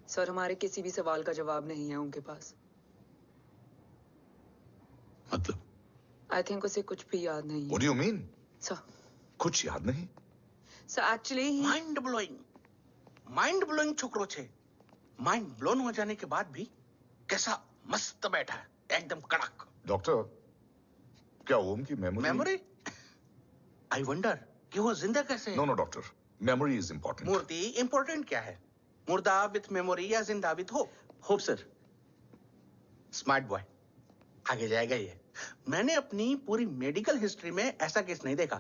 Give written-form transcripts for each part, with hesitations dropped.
Sir, हमारे किसी भी सवाल का जवाब नहीं है उनके पास। मतलब? आई थिंक उसे कुछ भी याद नहीं है। What do you mean? Sir, कुछ याद नहीं? सर एक्चुअली माइंड ब्लोइंग छोकरो छे। माइंड ब्लोन हो जाने के बाद भी कैसा मस्त बैठा है, एकदम कड़क। डॉक्टर, क्या ओम की मेमोरी? आई वंडर कि वो जिंदा कैसे है? No doctor, memory is important. Murthy, important क्या है? मुर्दा विथ मेमोरी या जिंदा with hope? Hope sir. Smart boy, आगे जाएगा ये। मैंने अपनी पूरी मेडिकल हिस्ट्री में ऐसा केस नहीं देखा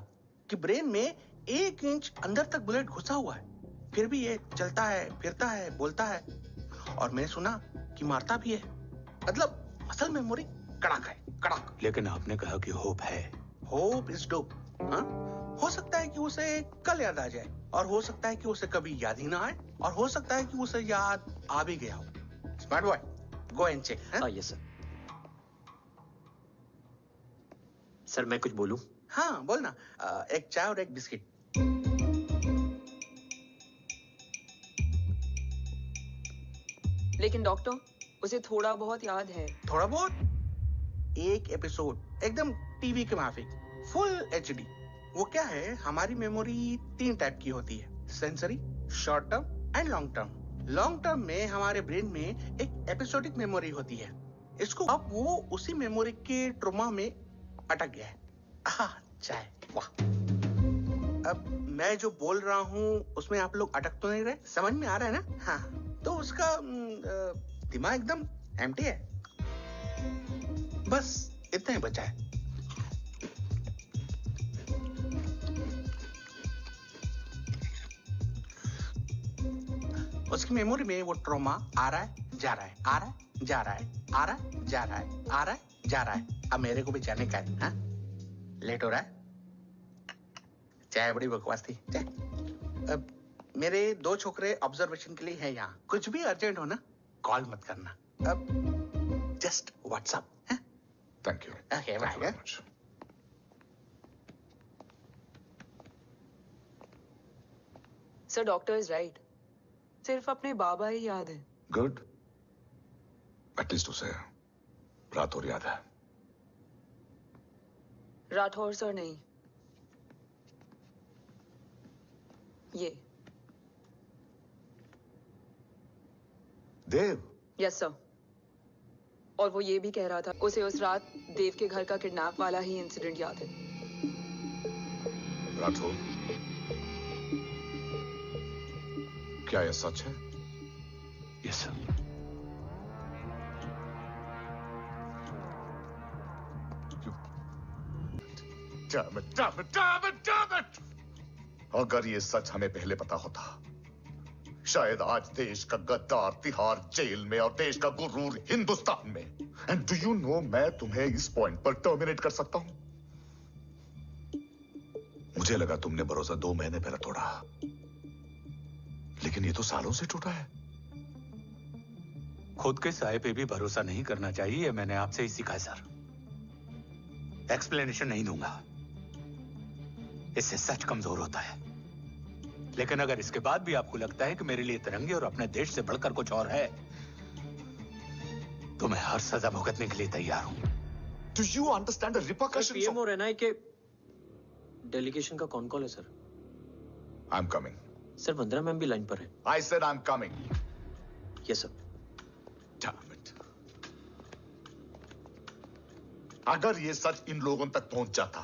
कि ब्रेन में 1 इंच अंदर तक बुलेट घुसा हुआ है, फिर भी ये चलता है, फिरता है, बोलता है, और मैंने सुना कि मारता भी है। मतलब असल मेमोरी कड़क है, कड़क। लेकिन आपने कहा कि होप है। Hope is dope. हाँ, हो सकता है कि उसे कल याद आ जाए, और हो सकता है कि उसे कभी याद ही ना आए, और हो सकता है कि उसे याद आ भी गया हो। Smart boy, go and check. Yes sir. Sir मैं कुछ बोलूं? हाँ बोलना। एक चाय और एक बिस्किट। लेकिन डॉक्टर, उसे थोड़ा बहुत याद है। थोड़ा बहुत? एक एपिसोड एकदम टीवी के माफिक, फुल एचडी। वो क्या है, हमारी मेमोरी 3 टाइप की होती है, sensory, short term and long term. Long term में हमारे ब्रेन में एक एपिसोडिक मेमोरी होती है। इसको अब वो उसी मेमोरी के ट्रॉमा में अटक गया है। चाय, वाह। अब मैं जो बोल रहा हूँ उसमें आप लोग अटक तो नहीं रहे? समझ में आ रहा है ना? हाँ, तो उसका दिमाग एकदम एम्प्टी है। बस इतना ही बचा है। उसकी मेमोरी में वो ट्रॉमा आ रहा है, जा रहा है, आ रहा है, जा रहा है, आ रहा है, जा रहा है, आ रहा है, जा रहा है। अब मेरे को भी जाने का है। हाँ? लेट हो रहा है? चाय बड़ी बकवास थी। चाय। अब मेरे 2 छोकरे ऑब्जर्वेशन के लिए हैं यहाँ। कुछ भी अर्जेंट हो ना, कॉल मत करना। अब just WhatsApp. Thank you. Okay, bye. Sir, doctor is right. सिर्फ अपने बाबा ही याद है। गुड, एटलीस्ट उसे राठौर याद है। राठौर सर नहीं, ये देव। Yes sir. और वो ये भी कह रहा था उसे उस रात देव के घर का किडनैप वाला ही इंसिडेंट याद है। राठौर, क्या यह सच है? Yes sir. Damn it! अगर ये सच हमें पहले पता होता, शायद आज देश का गद्दार तिहाड़ जेल में और देश का गुरूर हिंदुस्तान में। एंड डू यू नो, मैं तुम्हें इस पॉइंट पर टर्मिनेट कर सकता हूं। मुझे लगा तुमने भरोसा 2 महीने पहले तोड़ा, लेकिन ये तो सालों से टूटा है। खुद के साए पे भी भरोसा नहीं करना चाहिए, मैंने आपसे ही सीखा है सर। एक्सप्लेनेशन नहीं दूंगा, इससे सच कमजोर होता है। लेकिन अगर इसके बाद भी आपको लगता है कि मेरे लिए तिरंगे और अपने देश से बढ़कर कुछ और है, तो मैं हर सजा भुगतने के लिए तैयार हूं। Do you understand the repercussions? PM और एनआई के डेलीगेशन का कौन कॉल है sir? I'm coming. Sir Vandana ma'am भी लाइन पर है। I said I'm coming. Yes sir. Damn it. अगर ये सच इन लोगों तक पहुंच जाता,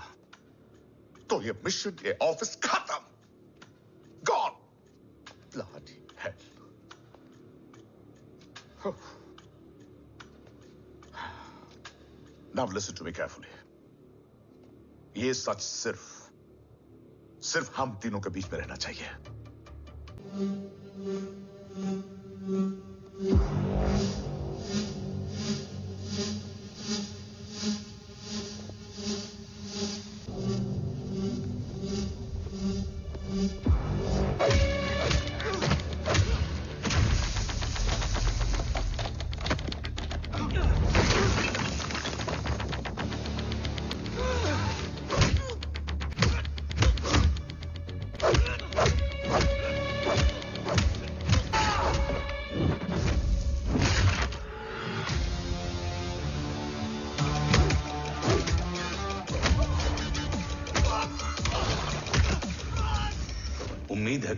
तो ये मिशन, ये ऑफिस खत्म। Gone. Bloody hell. Now listen to me carefully. ये सच सिर्फ हम तीनों के बीच में रहना चाहिए।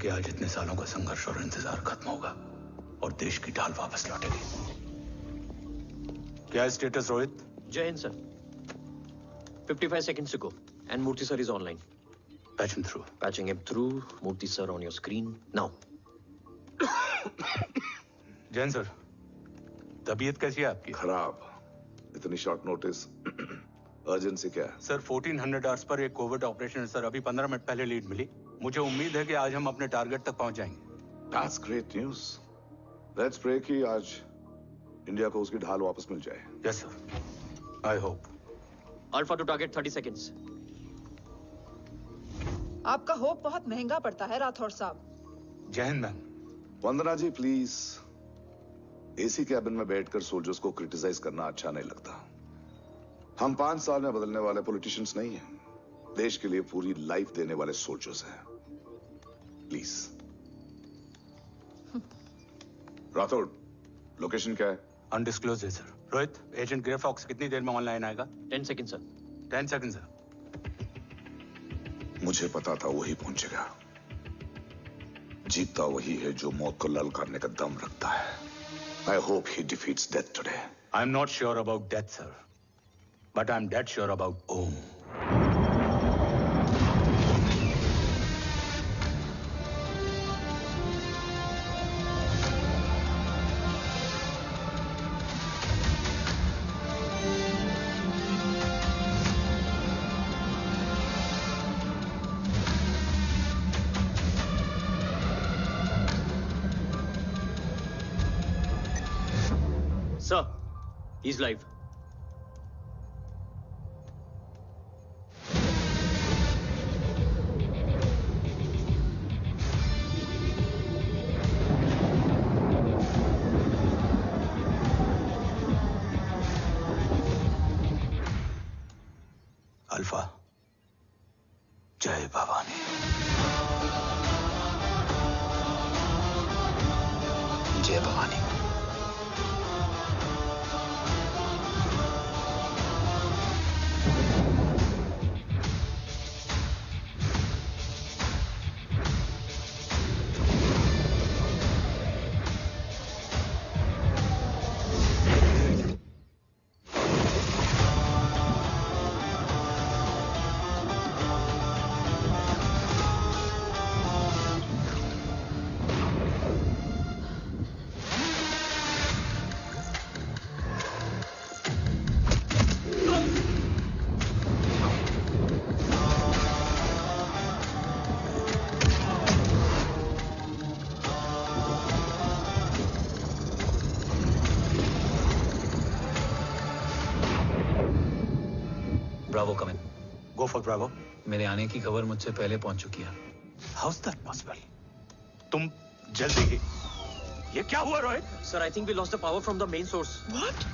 कि आज इतने सालों का संघर्ष और इंतजार खत्म होगा और देश की ढाल वापस लौटेगी। क्या है स्टेटस रोहित? जय Hind sir. 55 seconds ago and Murthy sir is online. Patch him through. Patching him through. Murthy sir on your screen now. Jain sir, तबीयत कैसी है आपकी? खराब। इतनी शॉर्ट नोटिस। अर्जेंसी क्या है? सर 1400 आवर्स पर एक कोविड ऑपरेशन है सर। अभी 15 मिनट पहले लीड मिली। मुझे उम्मीद है कि आज हम अपने टारगेट तक पहुंच जाएंगे। That's great news. Let's pray कि आज इंडिया को उसकी ढाल वापस मिल जाए। Yes sir. I hope. Alpha to target 30 seconds. आपका होप बहुत महंगा पड़ता है राठौर साहब। जय Hind ma'am. Vandana ji please, AC cabin में बैठकर सोल्जर्स को क्रिटिसाइज करना अच्छा नहीं लगता। हम 5 साल में बदलने वाले पॉलिटिशियंस नहीं हैं, देश के लिए पूरी लाइफ देने वाले सोल्जर्स हैं। प्लीज। राठौड़, लोकेशन क्या है? अनडिस्क्लोज है sir. Rohit, agent grey fox कितनी देर में ऑनलाइन आएगा? 10 seconds sir. 10 seconds sir. मुझे पता था वही पहुंचेगा। जीतता वही है जो मौत को ललकारने का दम रखता है। I hope he defeats death today. I'm not sure about death, sir. But I'm dead sure about Om. Sir, he's live. Alpha, जय भवानी। जय Bhavani. Bravo come in. Go for Bravo. मेरे आने की खबर मुझसे पहले पहुंच चुकी है। How's that possible? तुम जल्दी ही। ये क्या हुआ Rohit? Sir, I think we lost the power from the main source. What?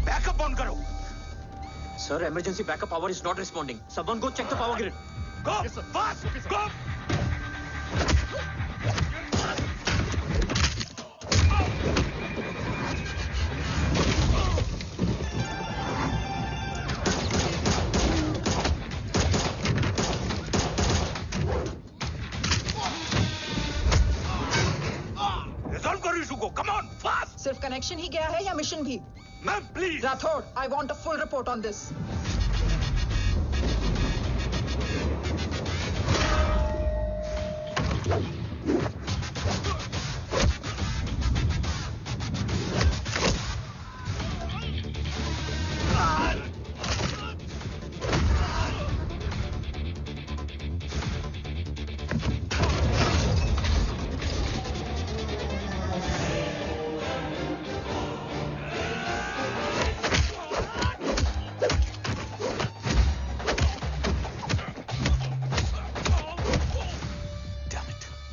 Backup on करो। Sir, emergency backup power is not responding. Someone go check the power grid. Go! Fast! Go! Resolve करो issue को। Come on, fast! सिर्फ connection ही गया है या mission भी? Ma'am please. Rathore, I want a full report on this.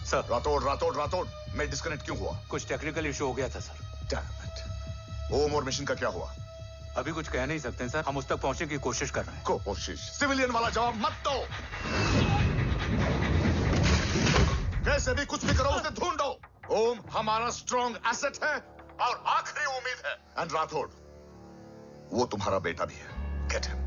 Sir, Rathore, मैं disconnect क्यों हुआ? कुछ टेक्निकल इशू हो गया था सर। Damn it. ओम और मिशन का क्या हुआ? अभी कुछ कह नहीं सकते सर। हम उस तक पहुंचने की कोशिश कर रहे हैं। कोशिश? सिविलियन वाला जवाब मत दो। जैसे भी कुछ भी करो उसे ढूंढो। ओम हमारा स्ट्रॉन्ग एसेट है और आखिरी उम्मीद है। एंड राठौड़, वो तुम्हारा बेटा भी है। Get him.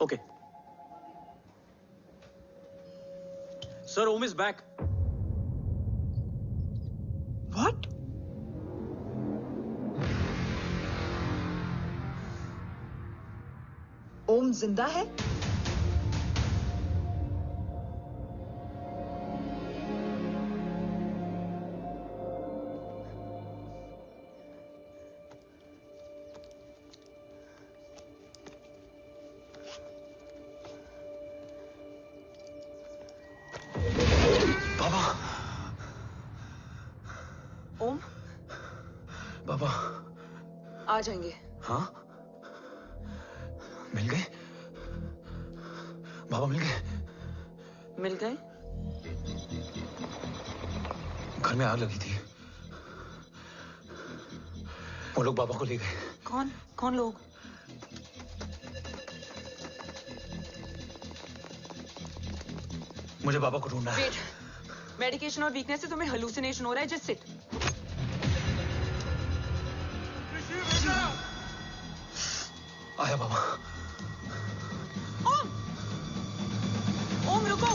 Okay. Sir, Om is back. What? ओम जिंदा है? ओम बाबा आ जाएंगे। हाँ, मिल गए बाबा, मिल गए। मिल गए? घर में आग लगी थी, वो लोग बाबा को ले गए। कौन कौन लोग? मुझे बाबा को ढूंढना है। वेट, मेडिकेशन और वीकनेस से तुम्हें हेलुसिनेशन हो रहा है। Just sit. आया बाबा। ओम, ओम रुको।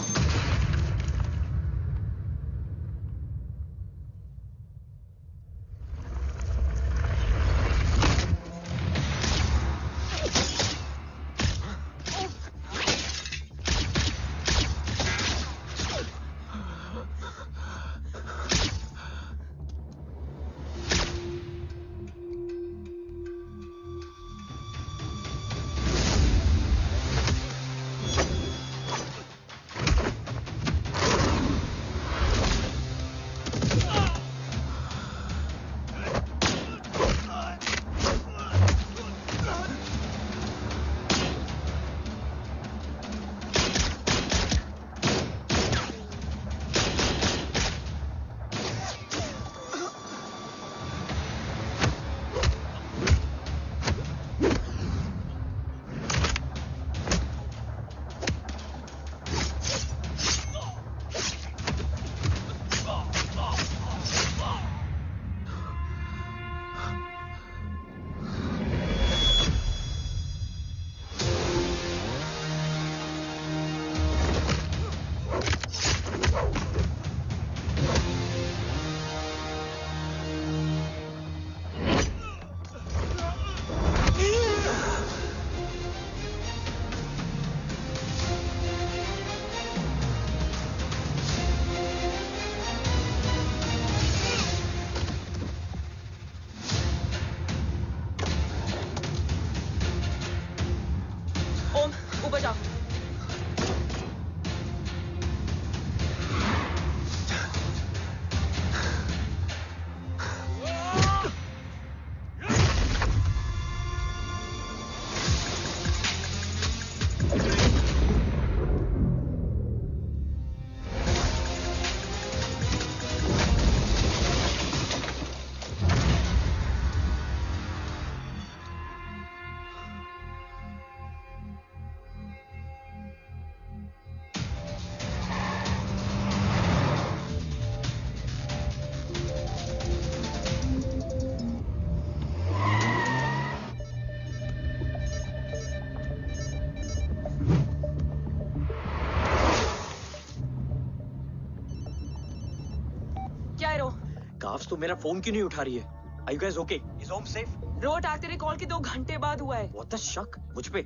काफ्स तो मेरा फोन क्यों नहीं उठा रही है? Are you guys okay? Is Om safe? रो अटैक तेरे कॉल के 2 घंटे बाद हुआ है। What the शक? मुझ पे?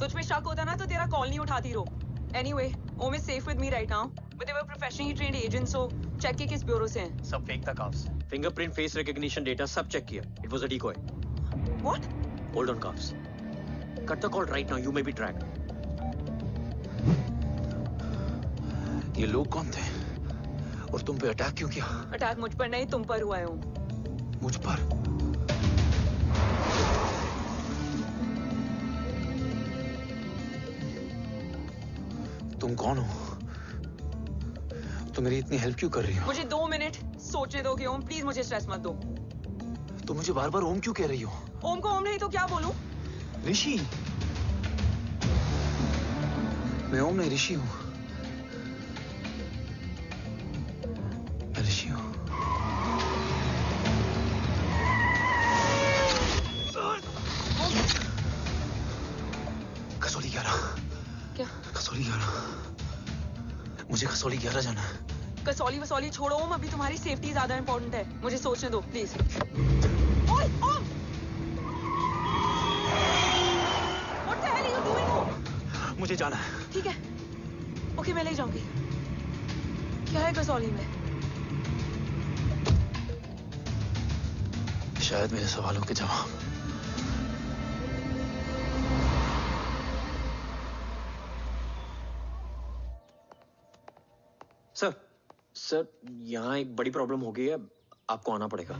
तुझ पे शक होता ना तो तेरा कॉल नहीं उठाती रो। Anyway, Om is safe with me right now. But they were professionally trained agents, so check के किस ब्यूरो से हैं। सब फेक था carbs. Fingerprint, face recognition data सब चेक किया। It was a decoy. What? Hold on, carbs. Cut the call right now. You may be dragged. ये लोग कौन थे? और तुम पे अटैक क्यों किया? अटैक मुझ पर नहीं तुम पर हुआ है ओम। मुझ पर? तुम कौन हो? तुम मेरी इतनी हेल्प क्यों कर रही हो? मुझे 2 मिनट सोचने दोगे ओम, प्लीज मुझे स्ट्रेस मत दो। तुम मुझे बार बार ओम क्यों कह रही हो? ओम को ओम नहीं तो क्या बोलूं? ऋषि। मैं ओम नहीं, ऋषि हूं। मैं ऋषि हूं। कसौली 11। क्या? कसौली 11। मुझे कसौली 11 जाना है। कसौली वसौली छोड़ो ओम, अभी तुम्हारी सेफ्टी ज्यादा इंपॉर्टेंट है। मुझे सोचने दो प्लीज। ओए ओम! What the hell are you doing ओम? मुझे जाना है। ठीक है। ओके मैं ले जाऊंगी। क्या है कसौली में? शायद मेरे सवालों के जवाब। सर, यहाँ एक बड़ी प्रॉब्लम हो गई है। आपको आना पड़ेगा।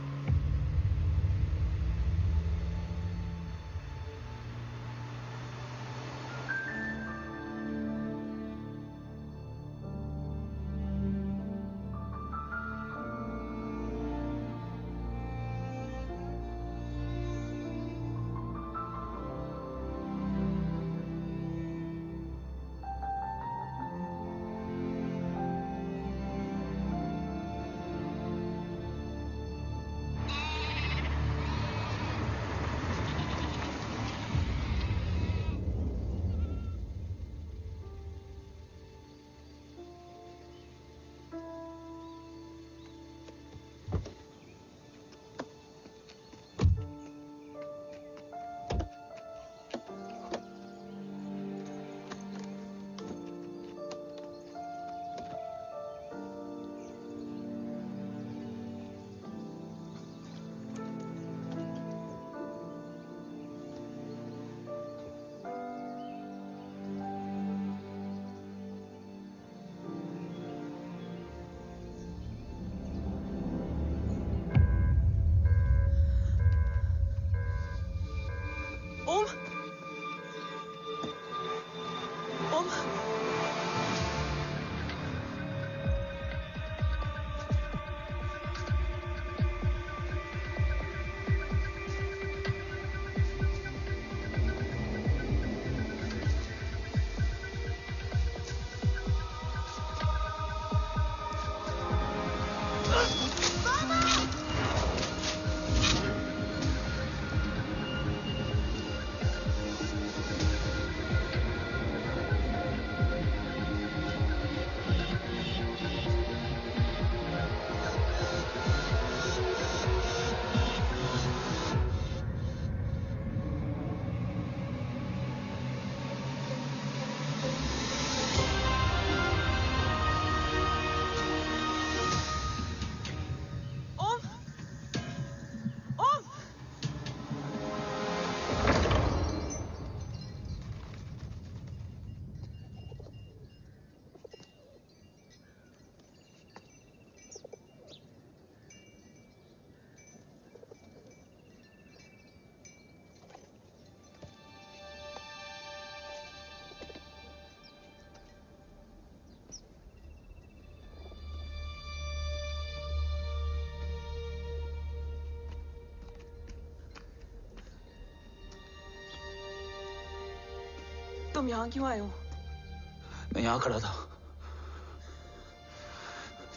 ओम! ओम! तुम यहाँ क्यों आए हो? मैं यहाँ खड़ा था।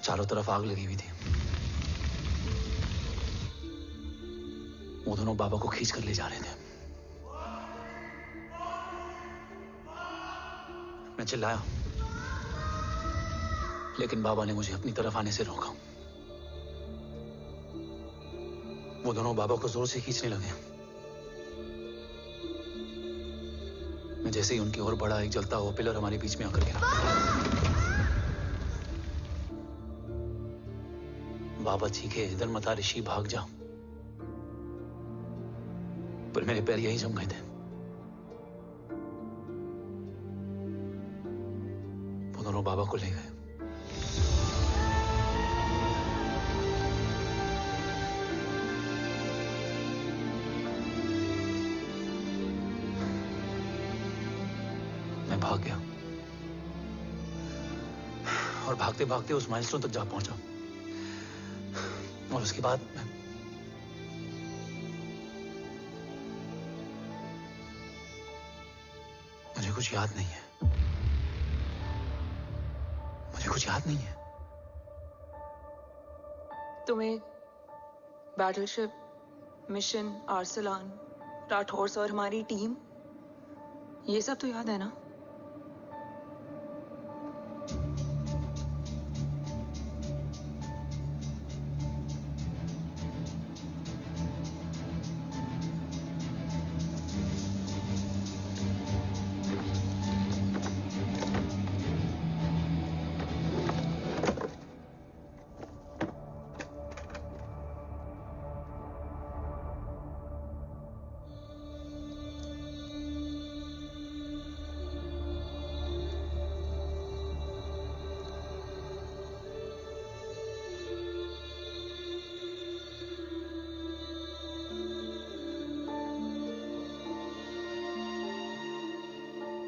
चारों तरफ आग लगी हुई थी। वो दोनों बाबा को खींच कर ले जा रहे थे। मैं चिल्लाया, लेकिन बाबा ने मुझे अपनी तरफ आने से रोका। वो दोनों बाबा को जोर से खींचने लगे। मैं जैसे ही उनकी ओर बढ़ा, एक जलता हुआ पिलर हमारे बीच में आकर गिरा। बाबा चीखे, इधर मत आ ऋषि, भाग जा। पर मेरे पैर यहीं जम गए थे। वो दोनों बाबा को ले गए। मैं भाग गया और भागते भागते उस माइलस्टोन तक जा पहुंचा। और उसके बाद मुझे कुछ याद नहीं है। मुझे कुछ याद नहीं है। तुम्हें बैटलशिप, मिशन, आर्सलान, राठौर और हमारी टीम, ये सब तो याद है ना?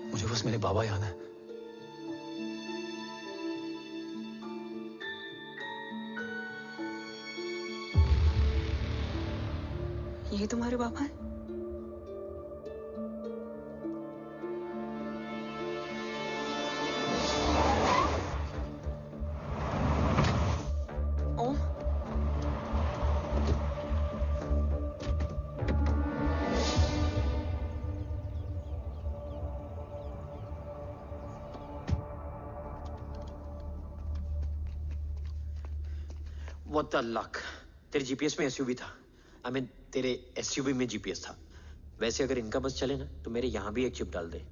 मुझे बस मेरे बाबा याद है। ये तुम्हारे बाबा हैं? ओम, What the luck? तेरे जीपीएस में एसयूवी था। I mean, तेरे एसयूवी में जीपीएस था। वैसे अगर इनका बस चले ना, तो मेरे यहाँ भी एक चिप डाल दे।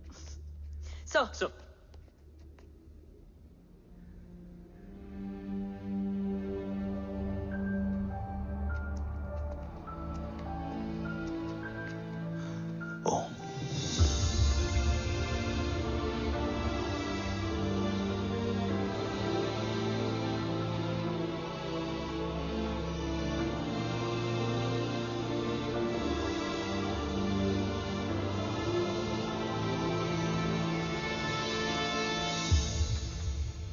सर।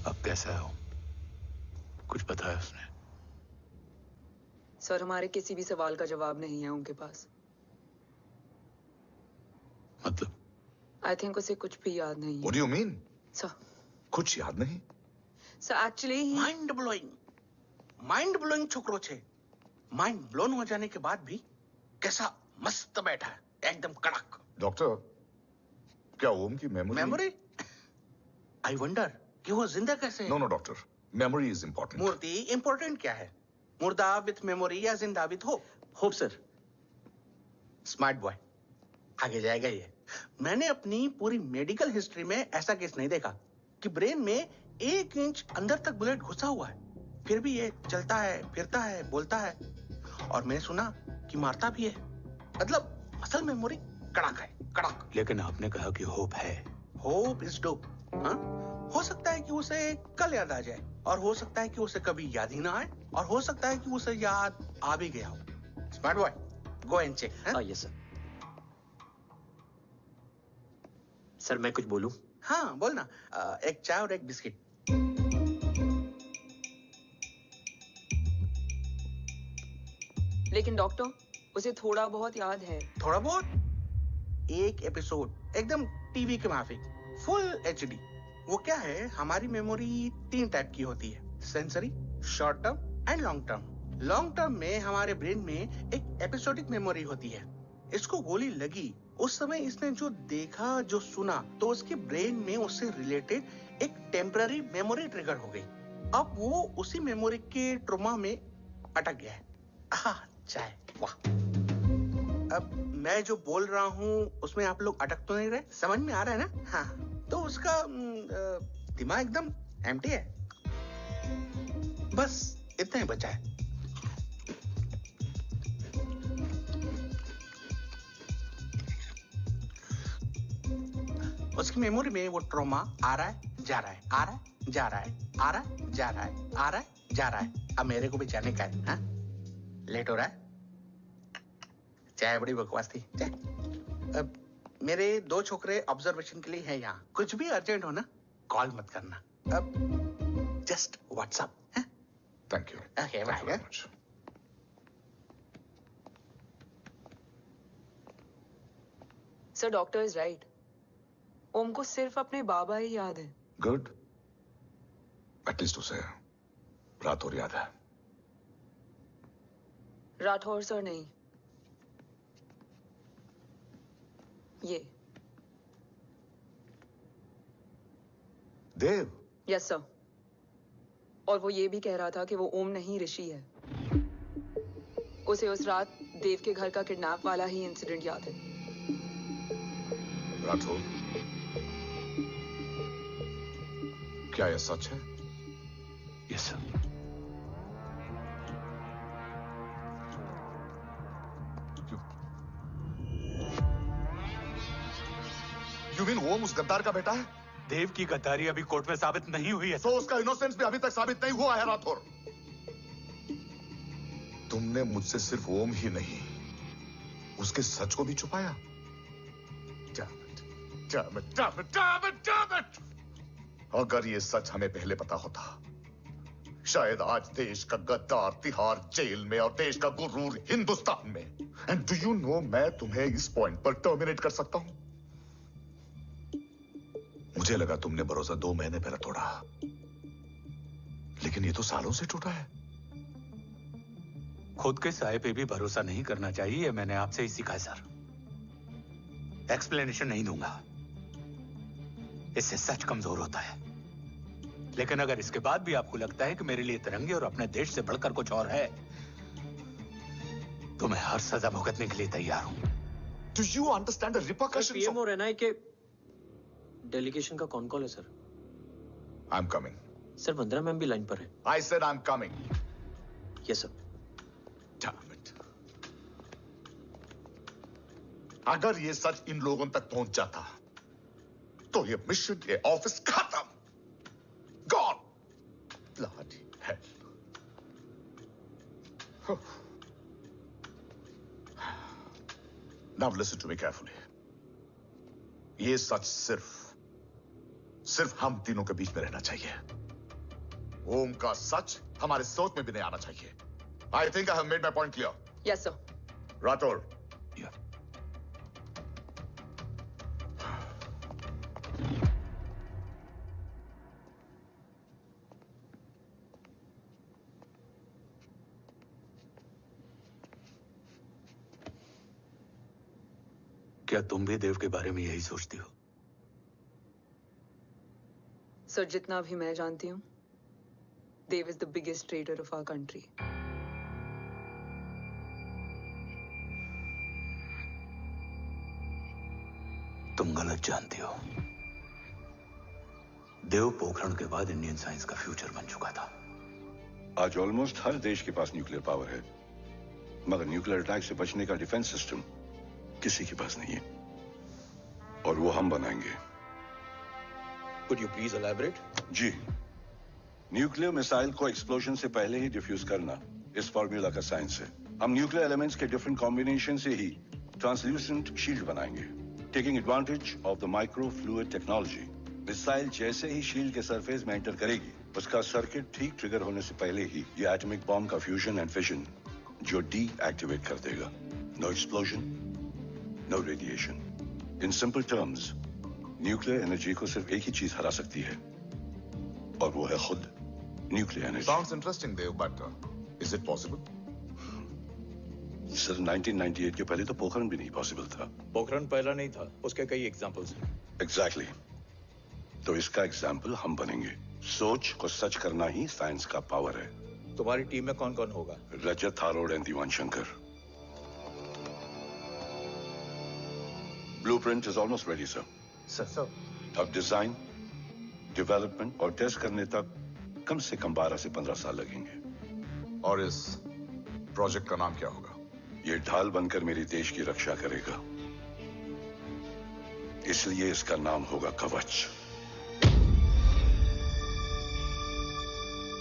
अब कैसा है वो? कुछ बताया उसने? सर, हमारे किसी भी सवाल का जवाब नहीं है उनके पास। मतलब? आई थिंक उसे कुछ भी याद नहीं है। What do you mean? Sir, कुछ याद नहीं? सर एक्चुअली माइंड ब्लोइंग छोकरो छे। माइंड ब्लोन हो जाने के बाद भी कैसा मस्त बैठा है, एकदम कड़क। डॉक्टर, क्या ओम की मेमोरी? आई वंडर कि वो जिंदा कैसे है? No doctor, memory is important. Murthy, important क्या है? मुर्दा विथ मेमोरी या जिंदा with hope? Hope sir. Smart boy, आगे जाएगा ये। मैंने अपनी पूरी मेडिकल हिस्ट्री में ऐसा केस नहीं देखा कि ब्रेन में 1 इंच अंदर तक बुलेट घुसा हुआ है, फिर भी ये चलता है, फिरता है, बोलता है, और मैंने सुना कि मारता भी है। मतलब असल मेमोरी कड़क है, कड़क। लेकिन आपने कहा कि होप है। Hope is dope. हाँ, हो सकता है कि उसे कल याद आ जाए, और हो सकता है कि उसे कभी याद ही ना आए, और हो सकता है कि उसे याद आ भी गया हो। Smart boy, go and check. Yes sir. Sir मैं कुछ बोलूं? हाँ बोलना। एक चाय और एक बिस्किट। लेकिन डॉक्टर, उसे थोड़ा बहुत याद है। थोड़ा बहुत? एक एपिसोड एकदम टीवी के माफिक, फुल एचडी। वो क्या है, हमारी मेमोरी 3 टाइप की होती है, sensory, short term and long term. Long term में हमारे ब्रेन में एक एपिसोडिक मेमोरी होती है। इसको गोली लगी, उस समय इसने जो देखा, जो सुना, तो उसके ब्रेन में उससे रिलेटेड एक टेम्पररी मेमोरी ट्रिगर हो गई। अब वो उसी मेमोरी के ट्रॉमा में अटक गया है। चाय। वाह। अब मैं जो बोल रहा हूँ उसमें आप लोग अटक तो नहीं रहे? समझ में आ रहा है ना? हाँ, तो उसका दिमाग एकदम एम्प्टी है। बस इतना ही बचा है। उसकी मेमोरी में वो ट्रॉमा आ रहा है, जा रहा है, आ रहा है, जा रहा है, आ रहा है, जा रहा है, आ रहा है, जा रहा है। अब मेरे को भी जाने का है। हाँ? लेट हो रहा है? चाय बड़ी बकवास थी। चाय। अब मेरे 2 छोकरे ऑब्जर्वेशन के लिए हैं यहाँ। कुछ भी अर्जेंट हो ना, कॉल मत करना। अब just WhatsApp. Thank you. Okay, bye. Sir, doctor is right. Om को सिर्फ अपने बाबा ही याद है। गुड। एटलीस्ट उसे राठौर याद है। राठौर सर नहीं, ये देव। Yes sir. और वो ये भी कह रहा था कि वो ओम नहीं, ऋषि है। उसे उस रात देव के घर का किडनैप वाला ही इंसिडेंट याद है। राठौर, क्या यह सच है? Yes sir. यू मीन ओम उस गद्दार का बेटा है? देव की गद्दारी अभी कोर्ट में साबित नहीं हुई है। तो उसका इनोसेंस भी अभी तक साबित नहीं हुआ है राठौर। तुमने मुझसे सिर्फ ओम ही नहीं, उसके सच को भी छुपाया। Damn it! अगर ये सच हमें पहले पता होता, शायद आज देश का गद्दार तिहाड़ जेल में और देश का गुरूर हिंदुस्तान में। एंड डू यू नो, मैं तुम्हें इस पॉइंट पर टर्मिनेट कर सकता हूं। मुझे लगा तुमने भरोसा 2 महीने पहले तोड़ा, लेकिन ये तो सालों से टूटा है। खुद के साए पे भी भरोसा नहीं करना चाहिए, मैंने आपसे ही सीखा है सर। एक्सप्लेनेशन नहीं दूंगा, इससे सच कमजोर होता है। लेकिन अगर इसके बाद भी आपको लगता है कि मेरे लिए तिरंगे और अपने देश से बढ़कर कुछ और है, तो मैं हर सजा भुगतने के लिए तैयार हूं। Do you understand the repercussions? PM और एनआई के डेलीगेशन का कौन कॉल है sir? I'm coming. Sir, Vandana ma'am भी लाइन पर है। I said I'm coming. Yes sir. Damn it. अगर ये सच इन लोगों तक पहुंच जाता, तो ये मिशन, ये ऑफिस खत्म। Gone. Bloody hell. Now listen to me carefully. ये सच सिर्फ हम तीनों के बीच में रहना चाहिए। ओम का सच हमारे सोच में भी नहीं आना चाहिए। I think I have made my point clear. Yes sir. Rathore. Yeah. क्या तुम भी देव के बारे में यही सोचती हो? सर, जितना भी मैं जानती हूँ, Dev is the biggest trader of our country. तुम गलत जानती हो। देव पोखरण के बाद इंडियन साइंस का फ्यूचर बन चुका था। आज ऑलमोस्ट हर देश के पास न्यूक्लियर पावर है, मगर न्यूक्लियर अटैक से बचने का डिफेंस सिस्टम किसी के पास नहीं है, और वो हम बनाएंगे। Could you please elaborate? जी, न्यूक्लियर मिसाइल को एक्सप्लोजन से पहले ही डिफ्यूज करना इस फॉर्मूला का साइंस है। हम न्यूक्लियर एलिमेंट्स के डिफरेंट कॉम्बिनेशन से ही ट्रांसल्यूसेंट शील्ड बनाएंगे, taking advantage of the micro fluid technology. Missile जैसे ही शील्ड के सरफेस में एंटर करेगी, उसका सर्किट ठीक ट्रिगर होने से पहले ही ये एटॉमिक बॉम्ब का फ्यूजन एंड फिशन जो डीएक्टिवेट कर देगा। No explosion, no radiation. In simple terms, nuclear energy को सिर्फ एक ही चीज हरा सकती है, और वो है खुद nuclear energy. Sounds interesting, Dev, but is it possible? Sir, 1998 के पहले तो पोखरण भी नहीं पॉसिबल था। पोखरण पहला नहीं था, उसके कई एग्जांपल्स हैं। एग्जैक्टली। तो इसका एग्जाम्पल हम बनेंगे। सोच को सच करना ही साइंस का पावर है। तुम्हारी टीम में कौन कौन होगा? Rajat, Harold and Diwan Shankar. Blueprint is almost ready sir. Sir अब डिजाइन, डेवलपमेंट और टेस्ट करने तक कम से कम 12 से 15 साल लगेंगे। और इस प्रोजेक्ट का नाम क्या होगा? ये ढाल बनकर मेरे देश की रक्षा करेगा, इसलिए इसका नाम होगा कवच।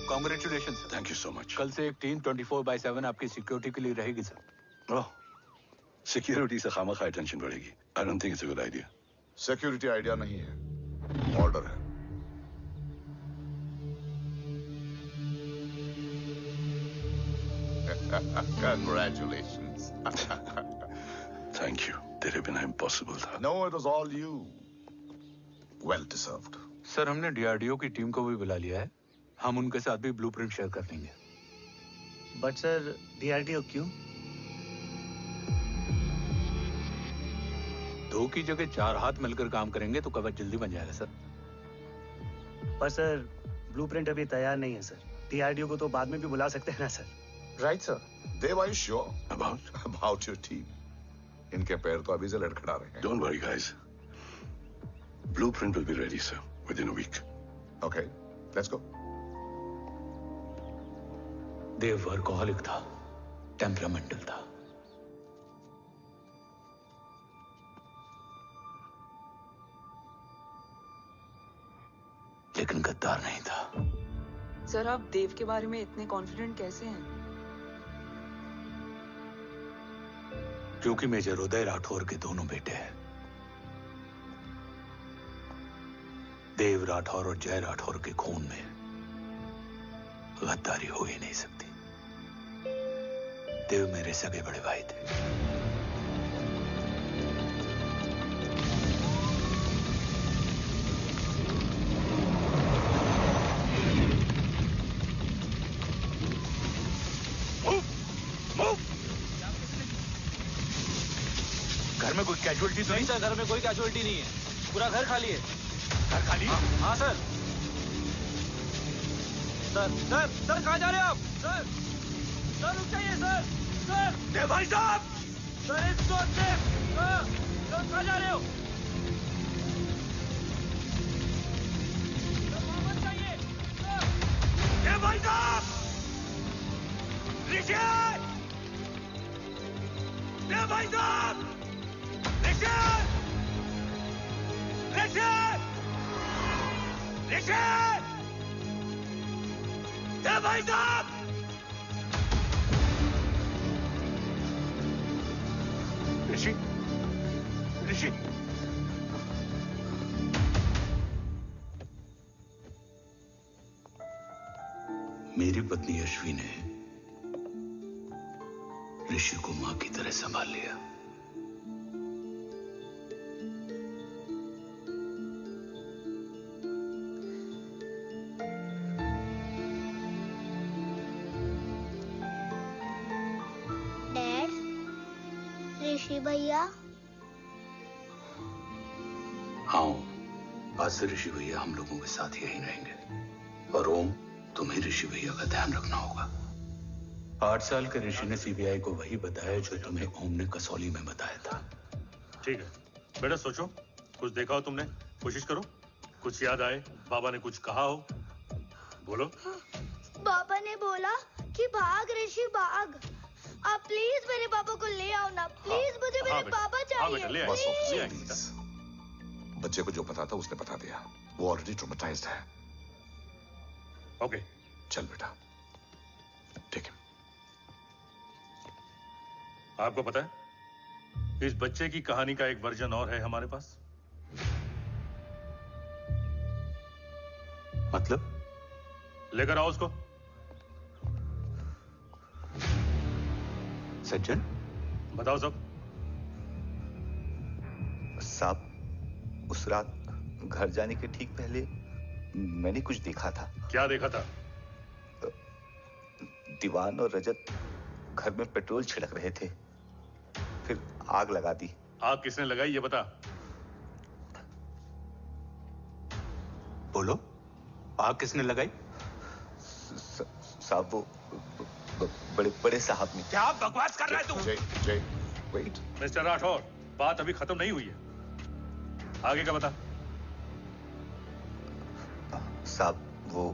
Congratulation sir. Thank you so much. कल से एक टीम 24/7 आपकी सिक्योरिटी के लिए रहेगी सर। ओह, सिक्योरिटी से खामखा टेंशन बढ़ेगी। I don't think it's a good idea. Security idea नहीं है, ऑर्डर है। Congratulations. Thank you. तेरे बिना इम्पॉसिबल था। No, it was all you. Well deserved. Sir हमने डीआरडीओ की टीम को भी बुला लिया है, हम उनके साथ भी ब्लूप्रिंट शेयर कर लेंगे। बट सर डीआरडीओ क्यों? 2 की जगह 4 हाथ मिलकर काम करेंगे तो कवच जल्दी बन जाएगा सर। पर सर ब्लूप्रिंट अभी तैयार नहीं है सर। डीआरडीओ को तो बाद में भी बुला सकते हैं ना sir? Right, sir. Dev, are you sure about your team? इनके पैर तो अभी से लड़खड़ा रहे हैं। Don't worry, guys. Blueprint will be ready, sir, within a week. Okay, let's go. Dev workaholic था, टेम्परामेंटल था। लेकिन गद्दार नहीं था। सर आप देव के बारे में इतने कॉन्फिडेंट कैसे हैं? क्योंकि मेजर उदय राठौर के दोनों बेटे हैं। देव राठौर और जय राठौर के खून में गद्दारी हो ही नहीं सकती। देव मेरे सगे बड़े भाई थे। घर में कोई कैजुअलिटी तो नहीं? सर घर में कोई कैजुअलिटी नहीं है, पूरा घर खाली है। घर खाली? हाँ सर। सर सर सर कहाँ जा रहे हो आप? सर सर रुक जाइए सर। सर देव भाई साहब, सर इसको सर कहाँ जा रहे हो? सर वापस जाइए सर। देव भाई साहब, ऋषि, देव भाई साहब, ऋषि, ऋषि, ऋषि, देव भाई साहब। ऋषि, ऋषि, मेरी पत्नी अश्वी ने ऋषि को मां की तरह संभाल लिया। डैड, ऋषि भैया। हाँ, आज से ऋषि भैया हम लोगों के साथ यहीं रहेंगे। और ओम, तुम्हें ऋषि भैया का ध्यान रखना होगा। 8 साल के ऋषि ने सीबीआई को वही बताया जो तुम्हें ओम ने कसौली में बताया था। ठीक है बेटा, सोचो, कुछ देखा हो तुमने, कोशिश करो, कुछ याद आए, बाबा ने कुछ कहा हो, बोलो। पापा ने बोला कि भाग ऋषि भाग। आप प्लीज मेरे पापा को ले आओ ना, प्लीज। मुझे मेरे पापा चाहिए। प्लीज। बच्चे को जो पता था उसने बता दिया, वो ऑलरेडी ट्रॉमेटाइज्ड है। ओके चल बेटा, ठीक है। आपको पता है इस बच्चे की कहानी का एक वर्जन और है हमारे पास। मतलब? लेकर आओ उसको। सज्जन, बताओ सब। साहब, उस रात घर जाने के ठीक पहले मैंने कुछ देखा था। क्या देखा था? दीवान और रजत घर में पेट्रोल छिड़क रहे थे, फिर आग लगा दी। आग किसने लगाई ये बता। बोलो, आग किसने लगाई? साहब वो बड़े बड़े साहब ने। क्या बकवास कर रहा है तू? जय, वेट। मिस्टर राठौर, बात अभी खत्म नहीं हुई है। आगे का बता। साहब, वो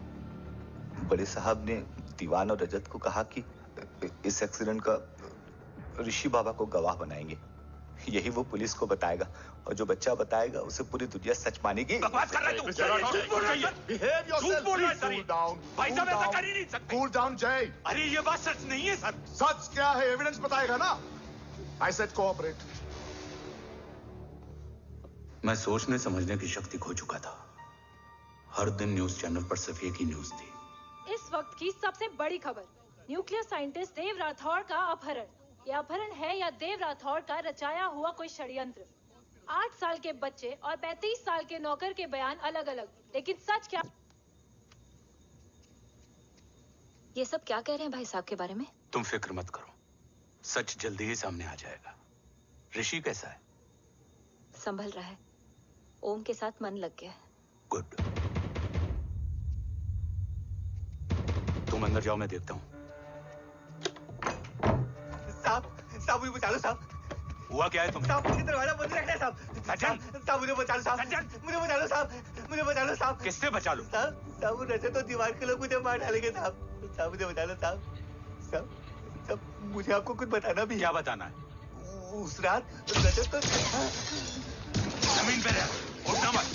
बड़े साहब ने दीवान और रजत को कहा कि इस एक्सीडेंट का ऋषि बाबा को गवाह बनाएंगे। यही वो पुलिस को बताएगा और जो बच्चा बताएगा उसे पूरी दुनिया सच मानेगी। बकवास कर रहा है तू। झूठ बोल रही है। Behave yourself. झूठ बोल रहा है सर। Cool down. भाई साहब ऐसा कर ही नहीं सकते। Cool down, Jay. अरे ये बात सच नहीं है सर। सच क्या है? एविडेंस बताएगा ना। I said cooperate. मैं सोचने समझने की शक्ति खो चुका था। हर दिन न्यूज चैनल पर सिर्फ एक ही न्यूज थी। इस वक्त की सबसे बड़ी खबर, न्यूक्लियर साइंटिस्ट देव राठौड़ का अपहरण। यह अपहरण है या देव राठौड़ का रचाया हुआ कोई षड्यंत्र। 8 साल के बच्चे और 35 साल के नौकर के बयान अलग अलग, लेकिन सच क्या? ये सब क्या कह रहे हैं भाई साहब के बारे में? तुम फिक्र मत करो, सच जल्दी ही सामने आ जाएगा। ऋषि कैसा है? संभल रहा है। ओम के साथ मन लग गया है। गुड। तुम अंदर जाओ, मैं देखता हूँ। साहब मुझे बचा लो साहब। हुआ क्या है तुम? साहब मुझे दरवाजा बंद रखना है साहब। सज्जन, साहब मुझे बचा लो साहब। मुझे बचा लो साहब। मुझे बचा लो साहब। किससे बचा लो? साहब वो रजत तो दीवार के लोग मुझे मार डालेंगे साहब। साहब मुझे बचा लो साहब। साहब मुझे आपको कुछ बताना भी। क्या बताना है? उस रात रजत तो जमीन पे रह, उठना मत।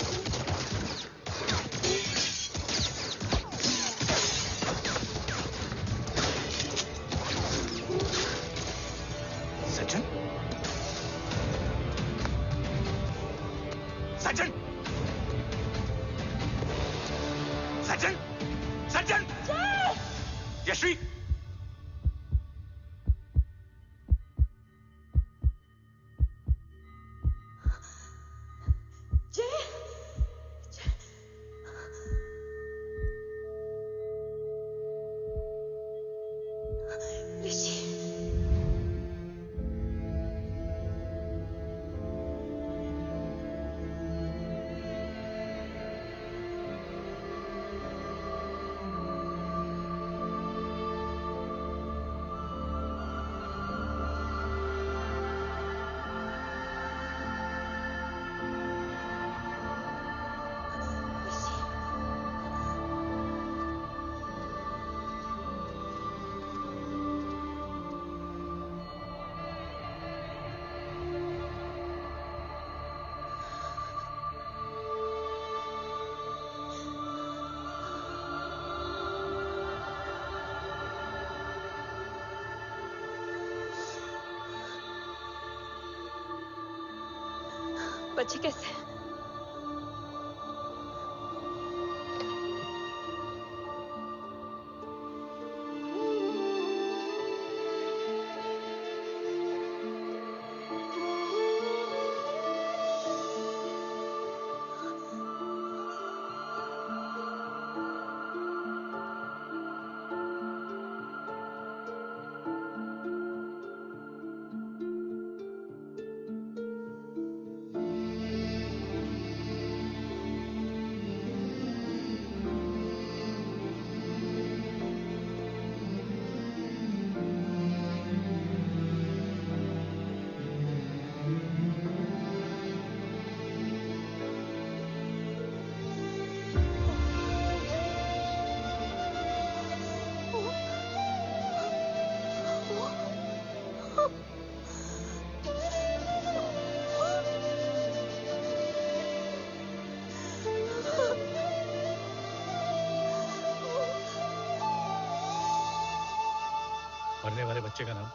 सज्जन, सज्जन, सज्जन, सज्जन, यश्वी, बच्चे कैसे हैं? मरने वाले बच्चे का नाम?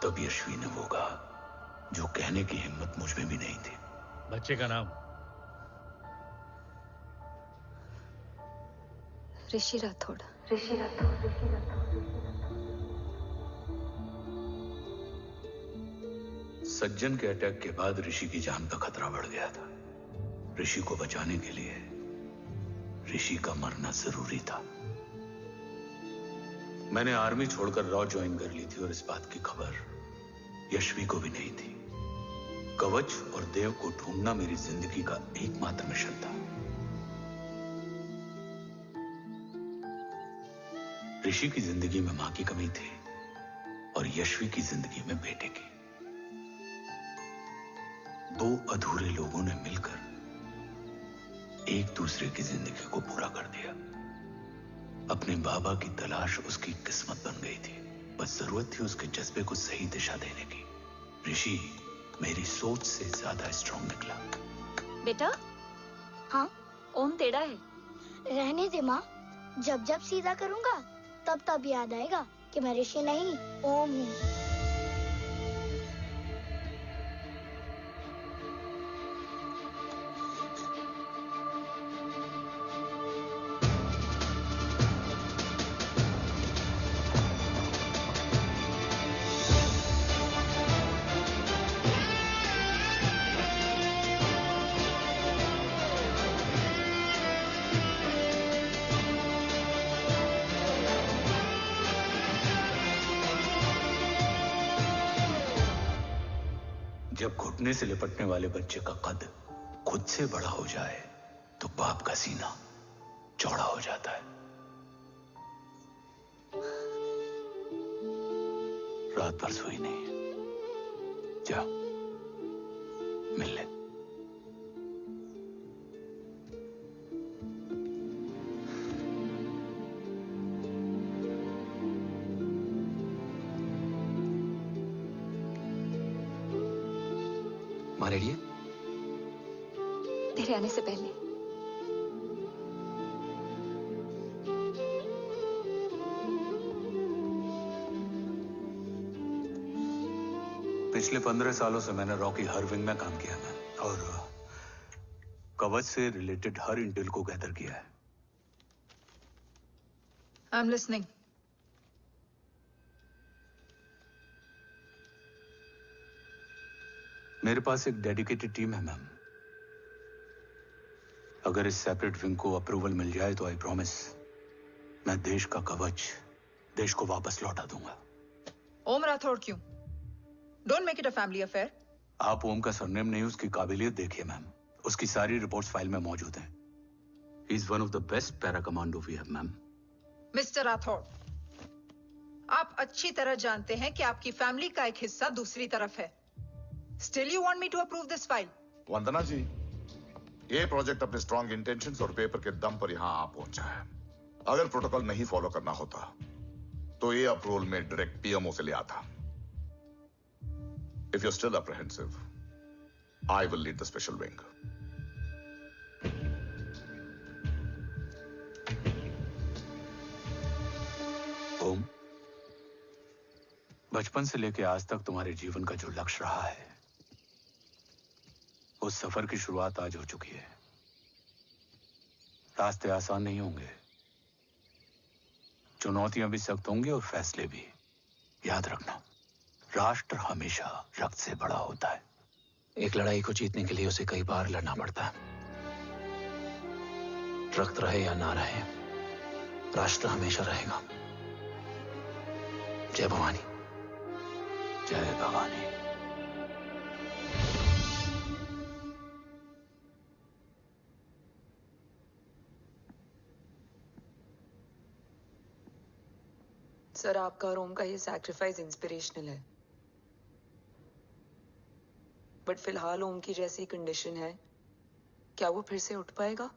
तब यश्वी ने वो कहा जो कहने की हिम्मत मुझ में भी नहीं थी। बच्चे का नाम? ऋषि राठौड़। सज्जन के अटैक के बाद ऋषि की जान का खतरा बढ़ गया था। ऋषि को बचाने के लिए ऋषि का मरना जरूरी था। मैंने आर्मी छोड़कर रॉ ज्वाइन कर ली थी और इस बात की खबर यश्वी को भी नहीं थी। कवच और देव को ढूंढना मेरी जिंदगी का एकमात्र मिशन था। ऋषि की जिंदगी में मां की कमी थी और यश्वी की जिंदगी में बेटे की। दो अधूरे लोगों ने मिलकर एक दूसरे की जिंदगी को पूरा कर दिया। अपने बाबा की तलाश उसकी किस्मत बन गई थी, बस जरूरत थी उसके जज्बे को सही दिशा देने की। ऋषि मेरी सोच से ज्यादा स्ट्रांग निकला। बेटा, हाँ ओम टेढ़ा है। रहने दे माँ, जब जब सीधा करूँगा तब तब याद आएगा कि मैं ऋषि नहीं ओम हूँ। जब घुटने से लिपटने वाले बच्चे का कद खुद से बड़ा हो जाए तो बाप का सीना चौड़ा हो जाता है। रात भर सोई नहीं, जा मिल ले। माँ रेडी है? तेरे आने से पहले। पिछले 15 सालों से मैंने रॉकी हर विंग में काम किया है और कवच से रिलेटेड हर इंटेल को गैदर किया है। I am listening. मेरे पास एक डेडिकेटेड टीम है मैम। अगर इस सेपरेट विंग को अप्रूवल मिल जाए तो आई प्रॉमिस मैं देश का कवच देश को वापस लौटा दूंगा। ओम राठौड़ क्यों? Don't make it a family affair. आप ओम का सरनेम नहीं, उसकी काबिलियत देखिए मैम। उसकी सारी रिपोर्ट्स फाइल में मौजूद हैं। He is one of the best para commando we have ma'am. Mister Rathod, आप अच्छी तरह जानते हैं कि आपकी फैमिली का एक हिस्सा दूसरी तरफ है। Still you want me to approve this file? वंदना जी, ये प्रोजेक्ट अपने स्ट्रॉन्ग इंटेंशंस और पेपर के दम पर यहां आ पहुंचा है। अगर प्रोटोकॉल नहीं फॉलो करना होता तो ये अप्रूवल में डायरेक्ट पीएमओ से ले आता। If you're still apprehensive, I will lead the special wing. ओम, बचपन से लेकर आज तक तुम्हारे जीवन का जो लक्ष्य रहा है, उस सफर की शुरुआत आज हो चुकी है। रास्ते आसान नहीं होंगे, चुनौतियां भी सख्त होंगी और फैसले भी। याद रखना, राष्ट्र हमेशा रक्त से बड़ा होता है। एक लड़ाई को जीतने के लिए उसे कई बार लड़ना पड़ता है। रक्त रहे या ना रहे, राष्ट्र हमेशा रहेगा। जय भवानी। जय भवानी। सर, आपका और ओम का ये सैक्रिफाइस इंस्पिरेशनल है, बट फिलहाल ओम की जैसी कंडीशन है, क्या वो फिर से उठ पाएगा?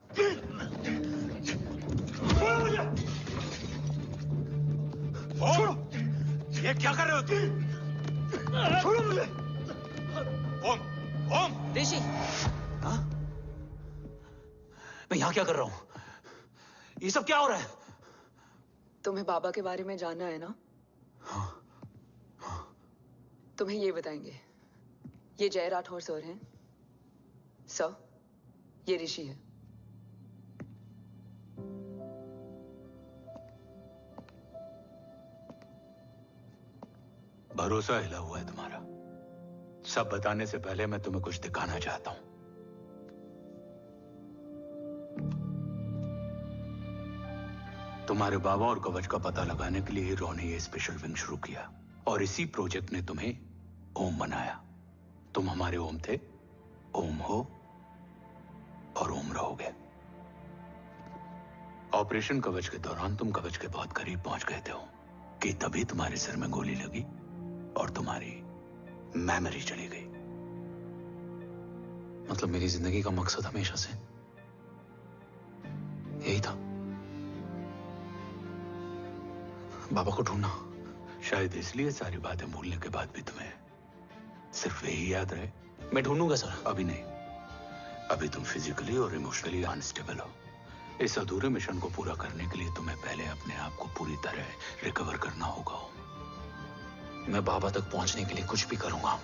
छोड़ो! ये क्या कर रहे हो तुम? छोड़ो मुझे! ओम! ओम! ऋषि! हाँ? मैं यहाँ क्या कर रहा हूँ? ये सब क्या हो रहा है? तुम्हें बाबा के बारे में जानना है ना? तुम्हें ये बताएंगे। ये जय राठौर सर हैं। सर, ये ऋषि है। भरोसा हिला हुआ है तुम्हारा। सब बताने से पहले मैं तुम्हें कुछ दिखाना चाहता हूं। तुम्हारे बाबा और कवच का पता लगाने के लिए रॉ ने ये स्पेशल विंग शुरू किया और इसी प्रोजेक्ट ने तुम्हें ओम बनाया। तुम हमारे ओम थे, ओम हो और ओम रहोगे। ऑपरेशन कवच के दौरान तुम कवच के बहुत करीब पहुंच गए थे कि तभी तुम्हारे सिर में गोली लगी और तुम्हारी मेमोरी चली गई। मतलब मेरी जिंदगी का मकसद हमेशा से यही था। बाबा को ढूंढना। शायद इसलिए सारी बातें भूलने के बाद भी तुम्हें सिर्फ यही याद रहे। मैं ढूंढूंगा सर। अभी नहीं, अभी तुम फिजिकली और इमोशनली अनस्टेबल हो। इस अधूरे मिशन को पूरा करने के लिए तुम्हें पहले अपने आप को पूरी तरह रिकवर करना होगा। मैं बाबा तक पहुंचने के लिए कुछ भी करूंगा।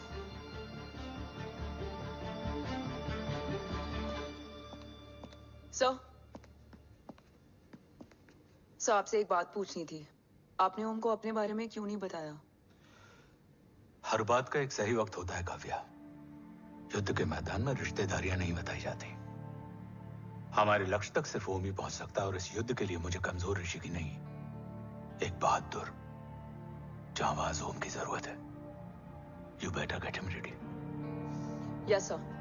सर आपसे एक बात पूछनी थी। आपने ओम को अपने बारे में क्यों नहीं बताया? हर बात का एक सही वक्त होता है काव्या। युद्ध के मैदान में रिश्तेदारियां नहीं बताई जाती। हमारे लक्ष्य तक सिर्फ ओम ही पहुंच सकता है, और इस युद्ध के लिए मुझे कमजोर ऋषि की नहीं, एक बहादुर जांबाज ओम की जरूरत है। You better get him ready. Yes sir.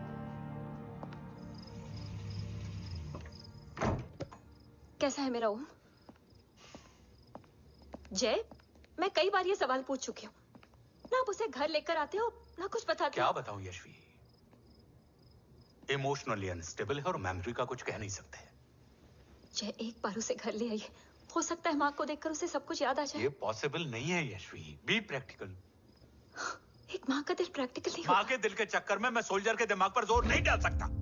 कैसा है मेरा ओम? जय, मैं कई बार ये सवाल पूछ चुकी हूँ। ना आप उसे घर लेकर आते हो, ना कुछ बताते हो। क्या बताऊं यशवी, इमोशनली अनस्टेबल है और मेमोरी का कुछ कह नहीं सकते। जय, एक बार उसे घर ले आइए। हो सकता है माँ को देखकर उसे सब कुछ याद आ जाए। ये पॉसिबल नहीं है यशवी। Be practical. एक माँ का दिल प्रैक्टिकल नहीं माँ के दिल के चक्कर में मैं सोल्जर के दिमाग पर जोर नहीं डाल सकता।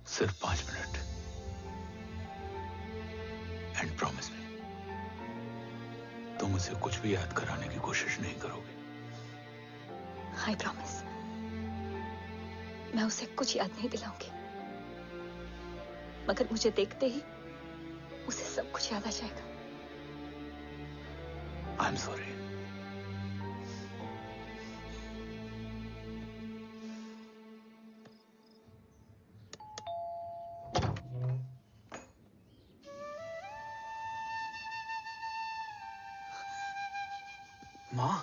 सिर्फ 5 मिनट। एंड प्रॉमिस मी, तुम उसे कुछ भी याद कराने की कोशिश नहीं करोगे। I promise. मैं उसे कुछ याद नहीं दिलाऊंगी, मगर मुझे देखते ही उसे सब कुछ याद आ जाएगा। I am sorry. माँ,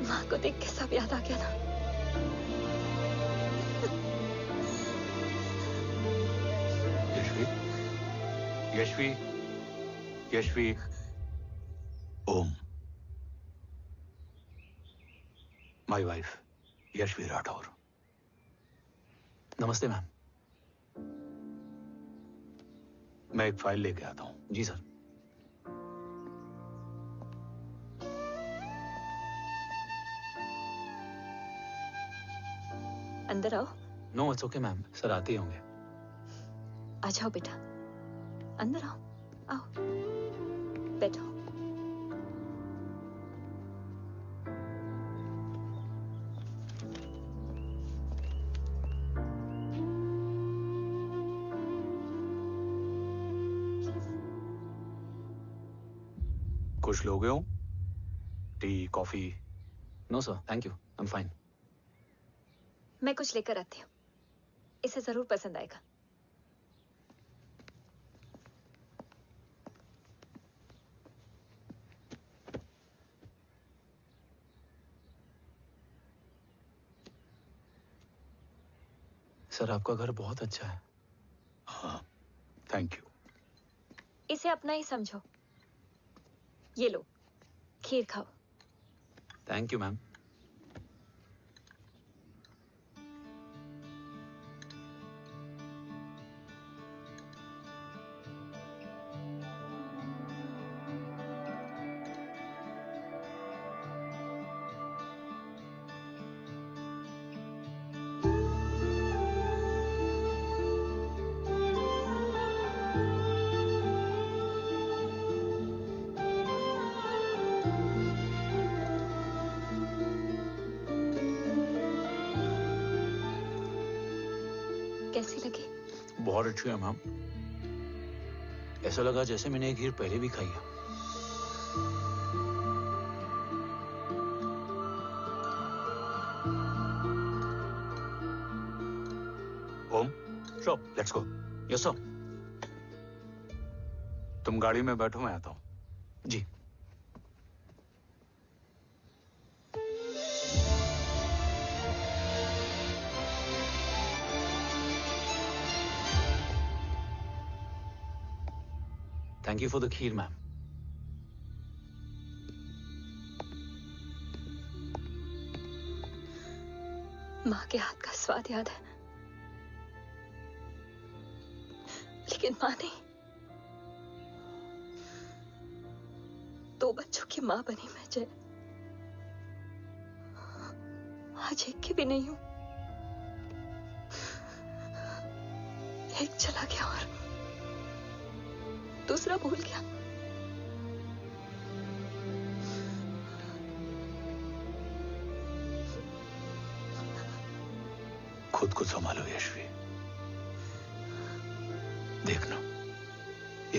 माँ को देख के सब याद आ गया ना। Yashvi, Yashvi, Om, my wife Yashvi Rathore. नमस्ते मैम। मैं एक फाइल लेके आता हूं। जी सर। अंदर आओ। No it's okay ma'am, sir आते ही होंगे। आ जाओ बेटा, अंदर आओ। आओ, बैठो। कुछ लोगे हो? Tea, coffee? No sir, thank you, I am fine. मैं कुछ लेकर आती हूँ, इसे जरूर पसंद आएगा। सर आपका घर बहुत अच्छा है। हाँ, थैंक यू। इसे अपना ही समझो। ये लो, खीर खाओ। Thank you ma'am. बहुत अच्छी है मैम। ऐसा लगा जैसे मैंने एक खीर पहले भी खाई है। Om, sure, let's go. Yes sir. तुम गाड़ी में बैठो, मैं आता हूं। जी। Thank you for the kheer, ma'am. माँ के हाथ का स्वाद याद है, लेकिन माँ नहीं। 2 बच्चों की माँ बनी मैं जय। आज एक की भी नहीं हूं। एक चला गया और दूसरा भूल गया। खुद को संभालो यशवी। देखना,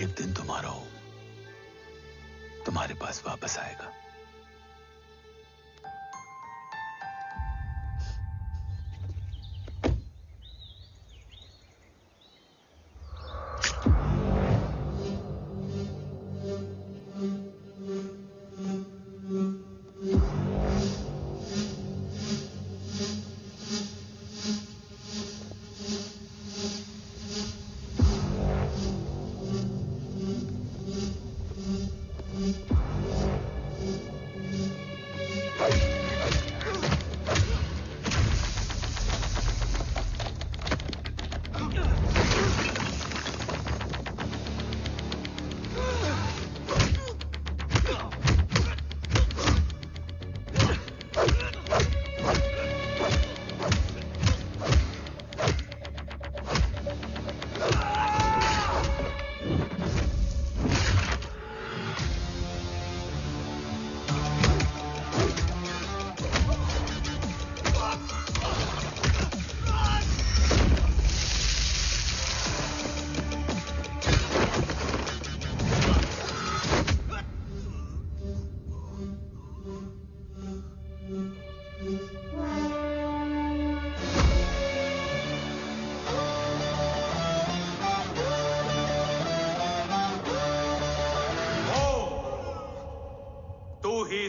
एक दिन तुम्हारा हो तुम्हारे पास वापस आएगा।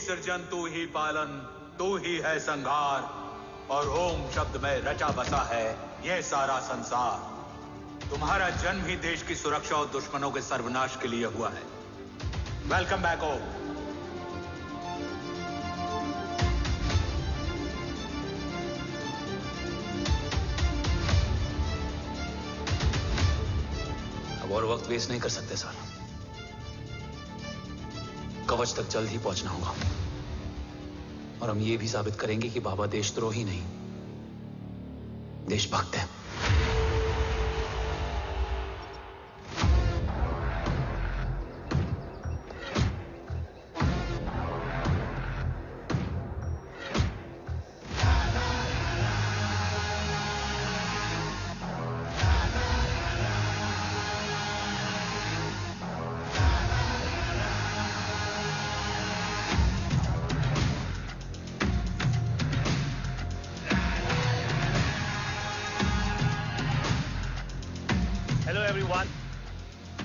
सृजन तू ही पालन, तू ही है संहार, और ओम शब्द में रचा बसा है यह सारा संसार। तुम्हारा जन्म ही देश की सुरक्षा और दुश्मनों के सर्वनाश के लिए हुआ है। वेलकम बैक ओम। अब और वक्त वेस्ट नहीं कर सकते सर। कवच तक जल्द ही पहुंचना होगा और हम ये भी साबित करेंगे कि बाबा देशद्रोही नहीं, देशभक्त है।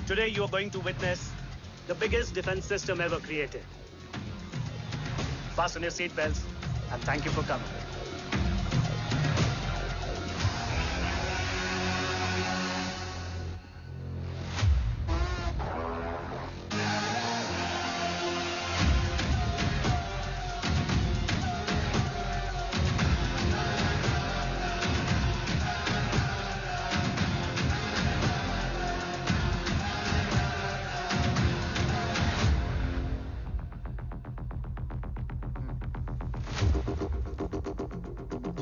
Today you are going to witness the biggest defense system ever created. Fasten your seat belts and thank you for coming.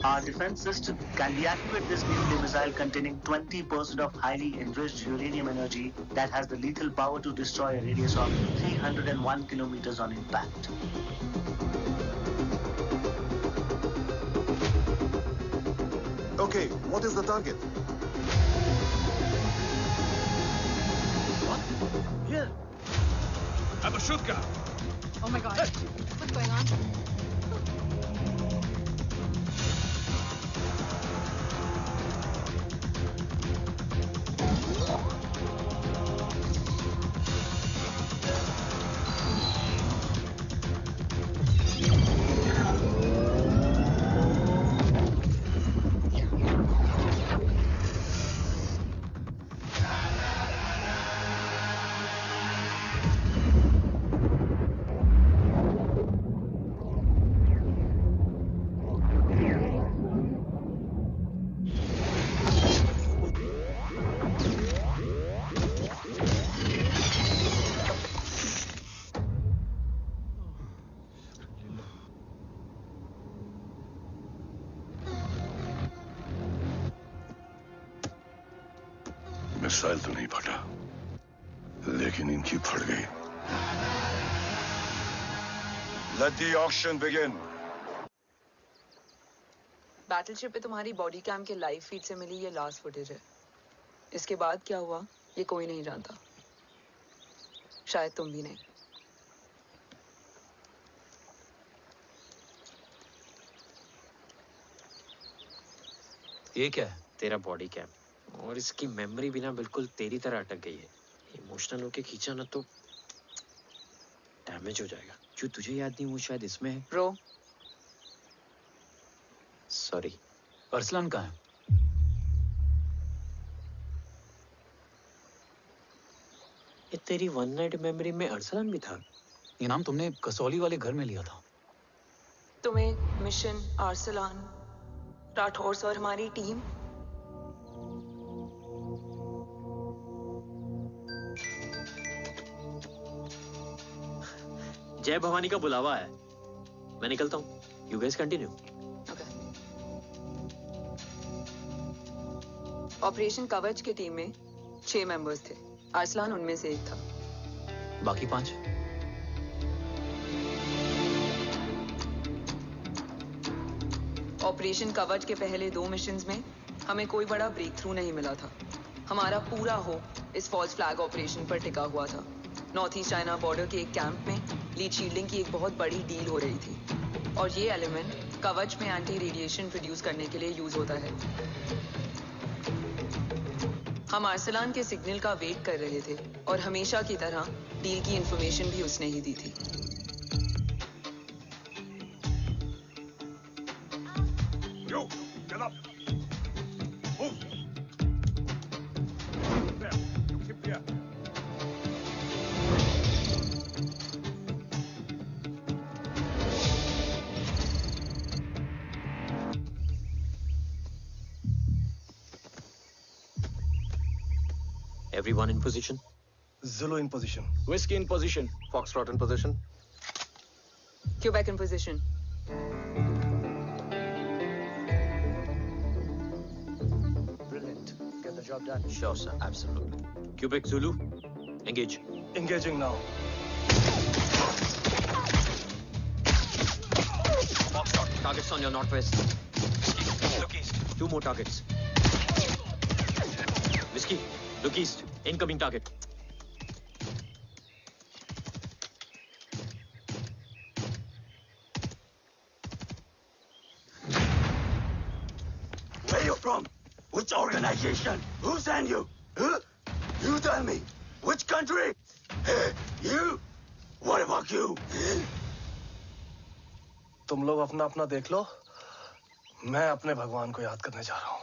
Our defense system can deactivate this nuclear missile containing 20% of highly enriched uranium energy that has the lethal power to destroy a radius of 301 kilometers on impact. Okay, what is the target? shoot ka. Oh my God. What's going on? Missile तो नहीं फटा, लेकिन इनकी फट गई। Let the auction begin. Battleship पे तुम्हारी body cam के लाइव फीड से मिली ये लास्ट फुटेज है। इसके बाद क्या हुआ ये कोई नहीं जानता, शायद तुम भी नहीं। ये क्या है? तेरा बॉडी कैम, और इसकी मेमोरी बिना बिल्कुल तेरी तरह अटक गई है। इमोशनल होके खींचा ना तो डैमेज हो जाएगा। जो तुझे याद नहीं वो शायद इसमें है। Bro sorry. अरसलान कहाँ है? ये तेरी वन नाइट मेमोरी में अरसलान भी था? ये नाम तुमने कसौली वाले घर में लिया था। तुम्हें मिशन अरसलान राठौर और हमारी टीम जय भवानी का बुलावा है, मैं निकलता हूँ। You guys continue. ऑपरेशन कवच की टीम में 6 मेंबर्स थे, अरसलान उनमें से एक था। बाकी 5? ऑपरेशन कवच के पहले 2 मिशंस में हमें कोई बड़ा ब्रेक थ्रू नहीं मिला था। हमारा पूरा होप इस फॉल्स फ्लैग ऑपरेशन पर टिका हुआ था। नॉर्थ ईस्ट चाइना बॉर्डर के एक कैंप में लीड शील्डिंग की एक बहुत बड़ी डील हो रही थी, और ये एलिमेंट कवच में एंटी रेडिएशन प्रोड्यूस करने के लिए यूज होता है। हम अरसलान के सिग्नल का वेट कर रहे थे, और हमेशा की तरह डील की इंफॉर्मेशन भी उसने ही दी थी। Yo, get up. Move. There. Keep there. Everyone in position? Zulu in position. Whiskey in position. Foxtrot in position. Quebec in position. Brilliant. Get the job done. Sure, sir. Absolutely. Quebec Zulu, engage. Engaging now. Foxtrot, targets on your northwest. Look east. 2 more targets. Whiskey, look east. Incoming target. Where are you from? Which organization? Who sent you? Huh? You tell me. Which country? Hey, you? What about you? तुम लोग अपना अपना देख लो, मैं अपने भगवान को याद करने जा रहा हूँ।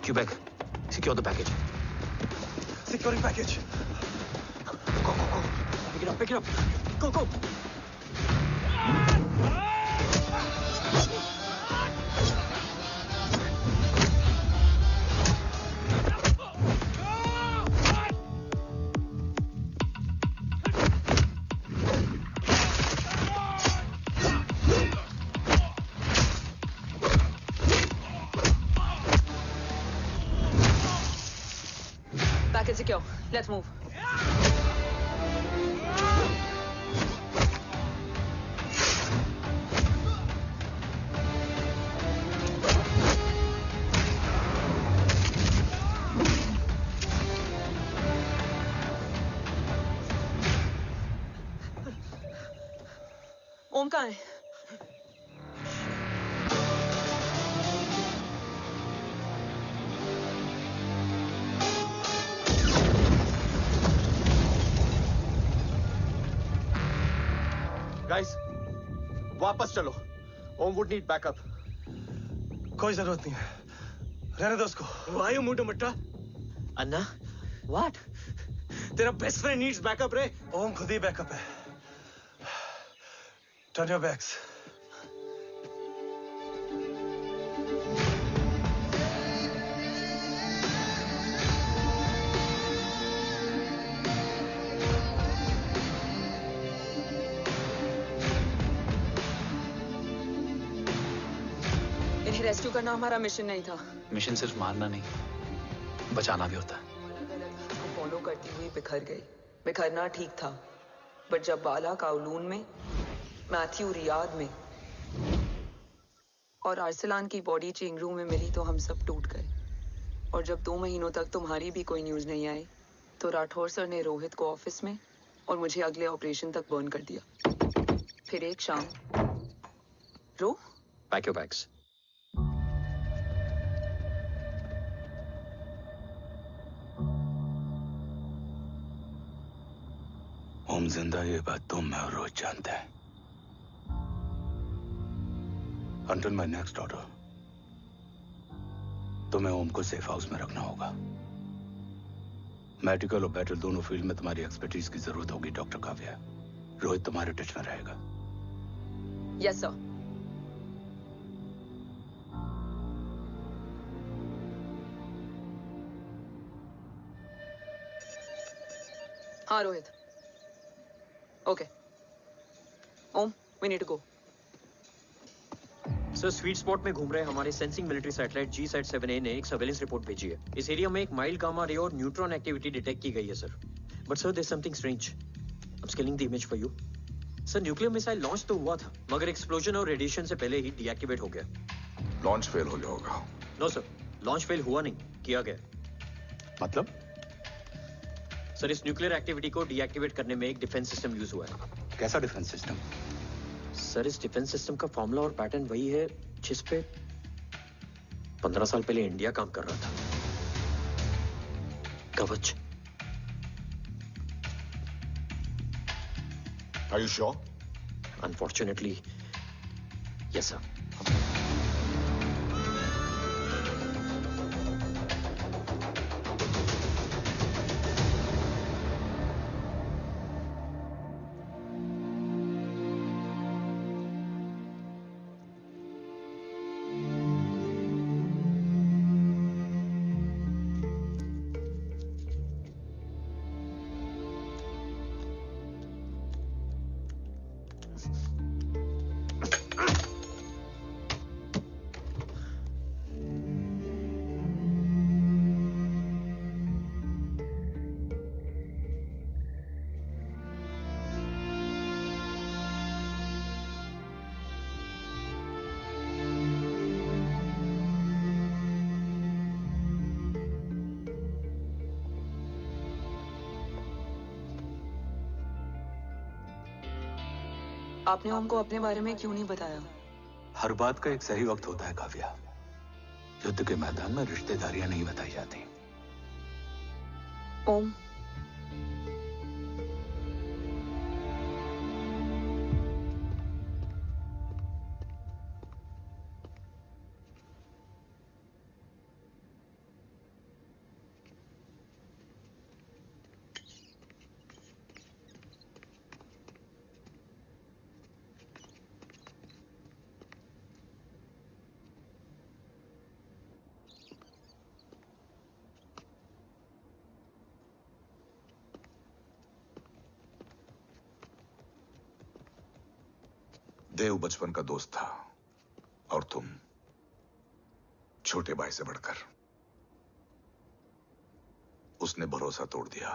Quebec, secure the package. Securing package. Go, go, go. Pick it up, pick it up. Go, go. Make it secure. Let's move. ओम कहाँ है? गाइस, वापस चलो। ओम वुड नीड बैकअप। कोई जरूरत नहीं है, रहने दो उसको। Why you Munda Matta? Anna, what? तेरा बेस्ट फ्रेंड नीड्स बैकअप रे। ओम खुद ही बैकअप है। Turn your backs. इन्हें रेस्क्यू करना हमारा मिशन नहीं था। मिशन सिर्फ मारना नहीं, बचाना भी होता है। उसको फॉलो करती हुई बिखर गई। बिखरना ठीक था, बट जब बाला काउलून में, मैथ्यू रियाद में और अरसलान की बॉडी चेंज रूम में मिली तो हम सब टूट गए। और जब 2 महीनों तक तुम्हारी भी कोई न्यूज नहीं आई तो राठौर सर ने रोहित को ऑफिस में और मुझे अगले ऑपरेशन तक बर्न कर दिया। फिर एक शाम रो पैक योर बैग्स। ओम जिंदा, ये बात तुम मैं और रोज जानते हैं। Until my next order, तुम्हें ओम को सेफ हाउस में रखना होगा। मेडिकल और बैटल दोनों फील्ड में तुम्हारी एक्सपर्टीज की जरूरत होगी डॉक्टर काव्या। रोहित तुम्हारे टच में रहेगा। Yes sir. हाँ Rohit. Okay Om, we need to go. Sir, sweet spot में घूम रहे हमारे सेंसिंग मिलिट्री सैटेलाइट G-SAT-7A ने एक सर्वेलेंस रिपोर्ट भेजी है। इस एरिया में एक माइल्ड गामा रे और न्यूट्रॉन एक्टिविटी डिटेक्ट की गई है sir. But sir, there is something strange. I am scaling the image for you. Sir, nuclear missile launch तो हुआ था, मगर एक्सप्लोजन और रेडिएशन से पहले ही डीएक्टिवेट हो गया। लॉन्च फेल हो गया होगा। नो सर, लॉन्च फेल हुआ नहीं, किया गया। मतलब? सर, इस न्यूक्लियर एक्टिविटी को डीएक्टिवेट करने में एक डिफेंस सिस्टम यूज हुआ है। कैसा डिफेंस सिस्टम? सर, इस डिफेंस सिस्टम का फॉर्मूला और पैटर्न वही है जिस पे 15 साल पहले इंडिया काम कर रहा था। कवच। Are you sure? Unfortunately, yes sir. आपने ओम को अपने बारे में क्यों नहीं बताया? हर बात का एक सही वक्त होता है काव्या। युद्ध के मैदान में रिश्तेदारियां नहीं बताई जाती। ओम, देव बचपन का दोस्त था और तुम छोटे भाई से बढ़कर। उसने भरोसा तोड़ दिया,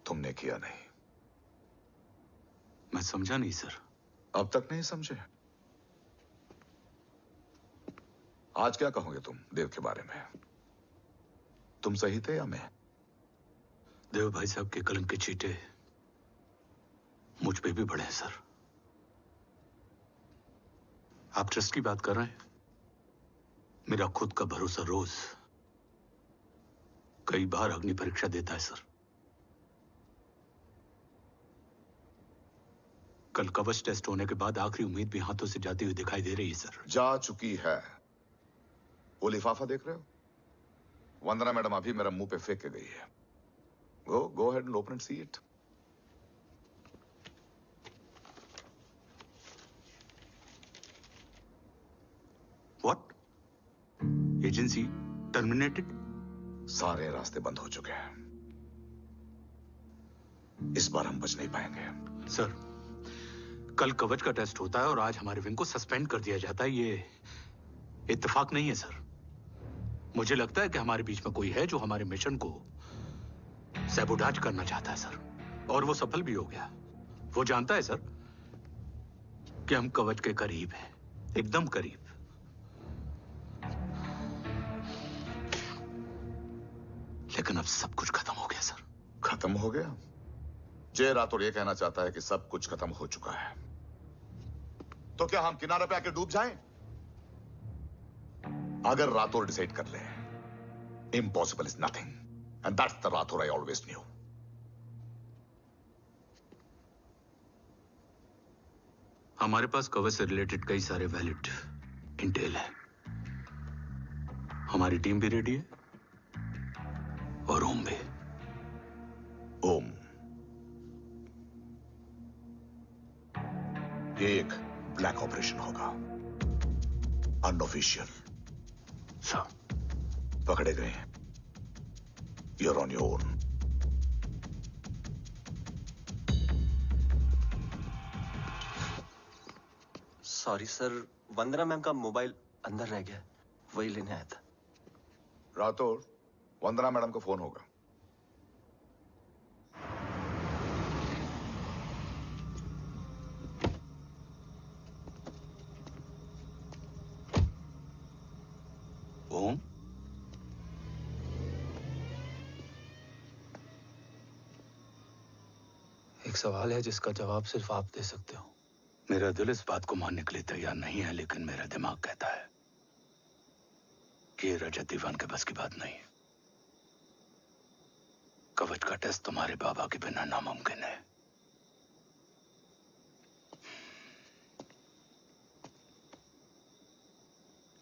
तुमने किया नहीं। मैं समझा नहीं सर। अब तक नहीं समझे? आज क्या कहोगे तुम देव के बारे में? तुम सही थे या मैं? देव भाई साहब के कलंक के चीटे मुझ पे भी बड़े हैं सर। आप ट्रस्ट की बात कर रहे हैं? मेरा खुद का भरोसा रोज कई बार अग्नि परीक्षा देता है सर। कल कवच टेस्ट होने के बाद आखिरी उम्मीद भी हाथों से जाती हुई दिखाई दे रही है सर। जा चुकी है। वो लिफाफा देख रहे हो? वंदना मैडम अभी मेरा मुंह पे फेंक के गई है। गो ahead and open and see it. What? Agency terminated? सारे रास्ते बंद हो चुके हैं। इस बार हम बच नहीं पाएंगे। सर, कल कवच का टेस्ट होता है और आज हमारे विंग को सस्पेंड कर दिया जाता है। ये इत्तेफाक नहीं है सर। मुझे लगता है कि हमारे बीच में कोई है जो हमारे मिशन को सैबोटाज करना चाहता है सर, और वो सफल भी हो गया। वो जानता है सर कि हम कवच के करीब हैं, एकदम करीब। लेकिन अब सब कुछ खत्म हो गया सर। खत्म हो गया? जय राठौर ये कहना चाहता है कि सब कुछ खत्म हो चुका है। तो क्या हम किनारे पे आके डूब जाएं? अगर राठौर डिसाइड कर ले, impossible is nothing, and that's the Rathore I always new. हमारे पास कवच से रिलेटेड कई सारे वैलिड इंटेल है। हमारी टीम भी रेडी है और ओम भी। ओम, ये एक ब्लैक ऑपरेशन होगा, अनऑफिशियल। सर, पकड़े गए हैं। You're on your own. Sorry sir, Vandana ma'am का मोबाइल अंदर रह गया, वही लेने आया था। राठौर, वंदना मैडम को फोन होगा। ओम, एक सवाल है जिसका जवाब सिर्फ आप दे सकते हो। मेरा दिल इस बात को मानने के लिए तैयार नहीं है, लेकिन मेरा दिमाग कहता है कि ये रजत दीवान के बस की बात नहीं है। कवच का टेस्ट तुम्हारे बाबा के बिना नामुमकिन है।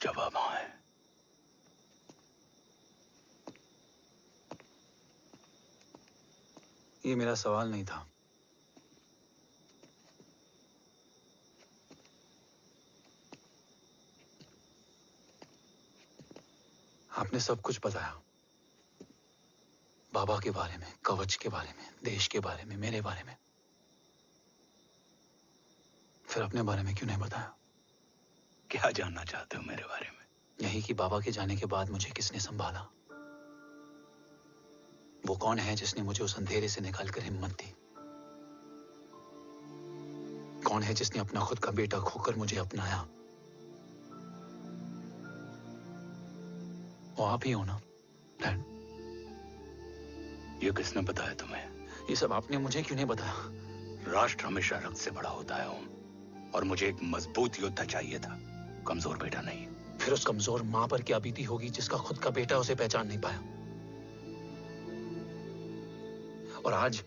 जवाब हाँ है। ये मेरा सवाल नहीं था। आपने सब कुछ बताया, बाबा के बारे में, कवच के बारे में, देश के बारे में, मेरे बारे में। फिर अपने बारे में क्यों नहीं बताया? क्या जानना चाहते हो मेरे बारे में? यही कि बाबा के जाने के बाद मुझे किसने संभाला? वो कौन है जिसने मुझे उस अंधेरे से निकालकर हिम्मत दी? कौन है जिसने अपना खुद का बेटा खोकर मुझे अपनाया? वो आप ही हो ना, डैड? ये किसने बताया तुम्हें? ये सब आपने मुझे क्यों नहीं बताया? राष्ट्र हमेशा रक्त से बड़ा होता है ओम, और मुझे एक मजबूत योद्धा चाहिए था, कमजोर बेटा नहीं। फिर उस कमजोर मां पर क्या बीती होगी जिसका खुद का बेटा उसे पहचान नहीं पाया? और आज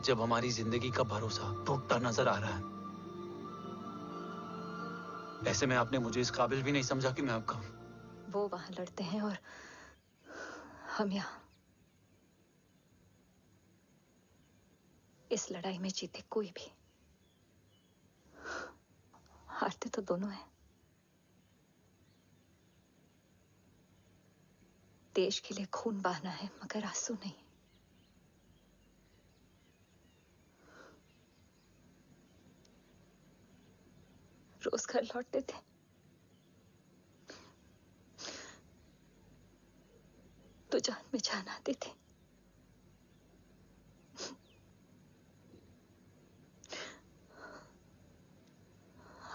जब हमारी जिंदगी का भरोसा टूटता नजर आ रहा है, ऐसे में आपने मुझे इस काबिल भी नहीं समझा कि मैं आपका। वो वहां लड़ते हैं और हम यहाँ। इस लड़ाई में जीते कोई भी, हारते तो दोनों हैं। देश के लिए खून बहाना है, मगर आंसू नहीं। रोज घर लौटते थे, में जान आती थी।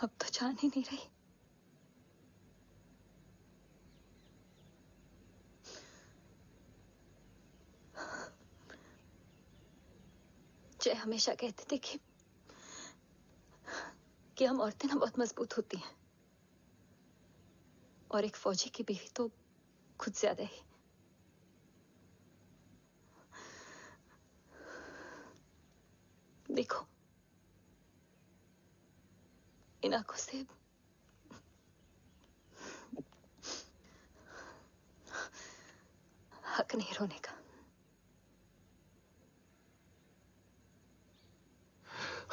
अब तो जान ही नहीं रही। जय हमेशा कहते थे कि हम औरतें ना बहुत मजबूत होती हैं, और एक फौजी की बीवी तो खुद ज्यादा ही। देखो, इन आंखों से हक नहीं रोने का।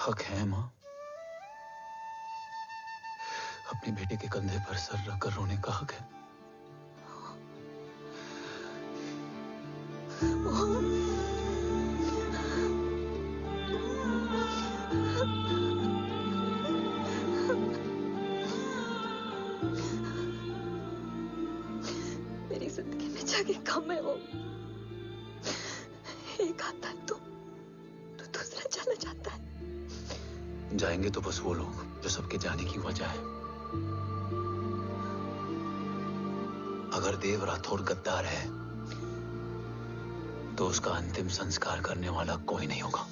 हक है माँ, अपने बेटे के कंधे पर सर रखकर रोने का हक है। मेरी जिंदगी में जगह कम है वो। एक आता है तो दूसरा चला जाता है। जाएंगे तो बस वो लोग जो सबके जाने की वजह है। अगर देव राठौर गद्दार है तो उसका अंतिम संस्कार करने वाला कोई नहीं होगा।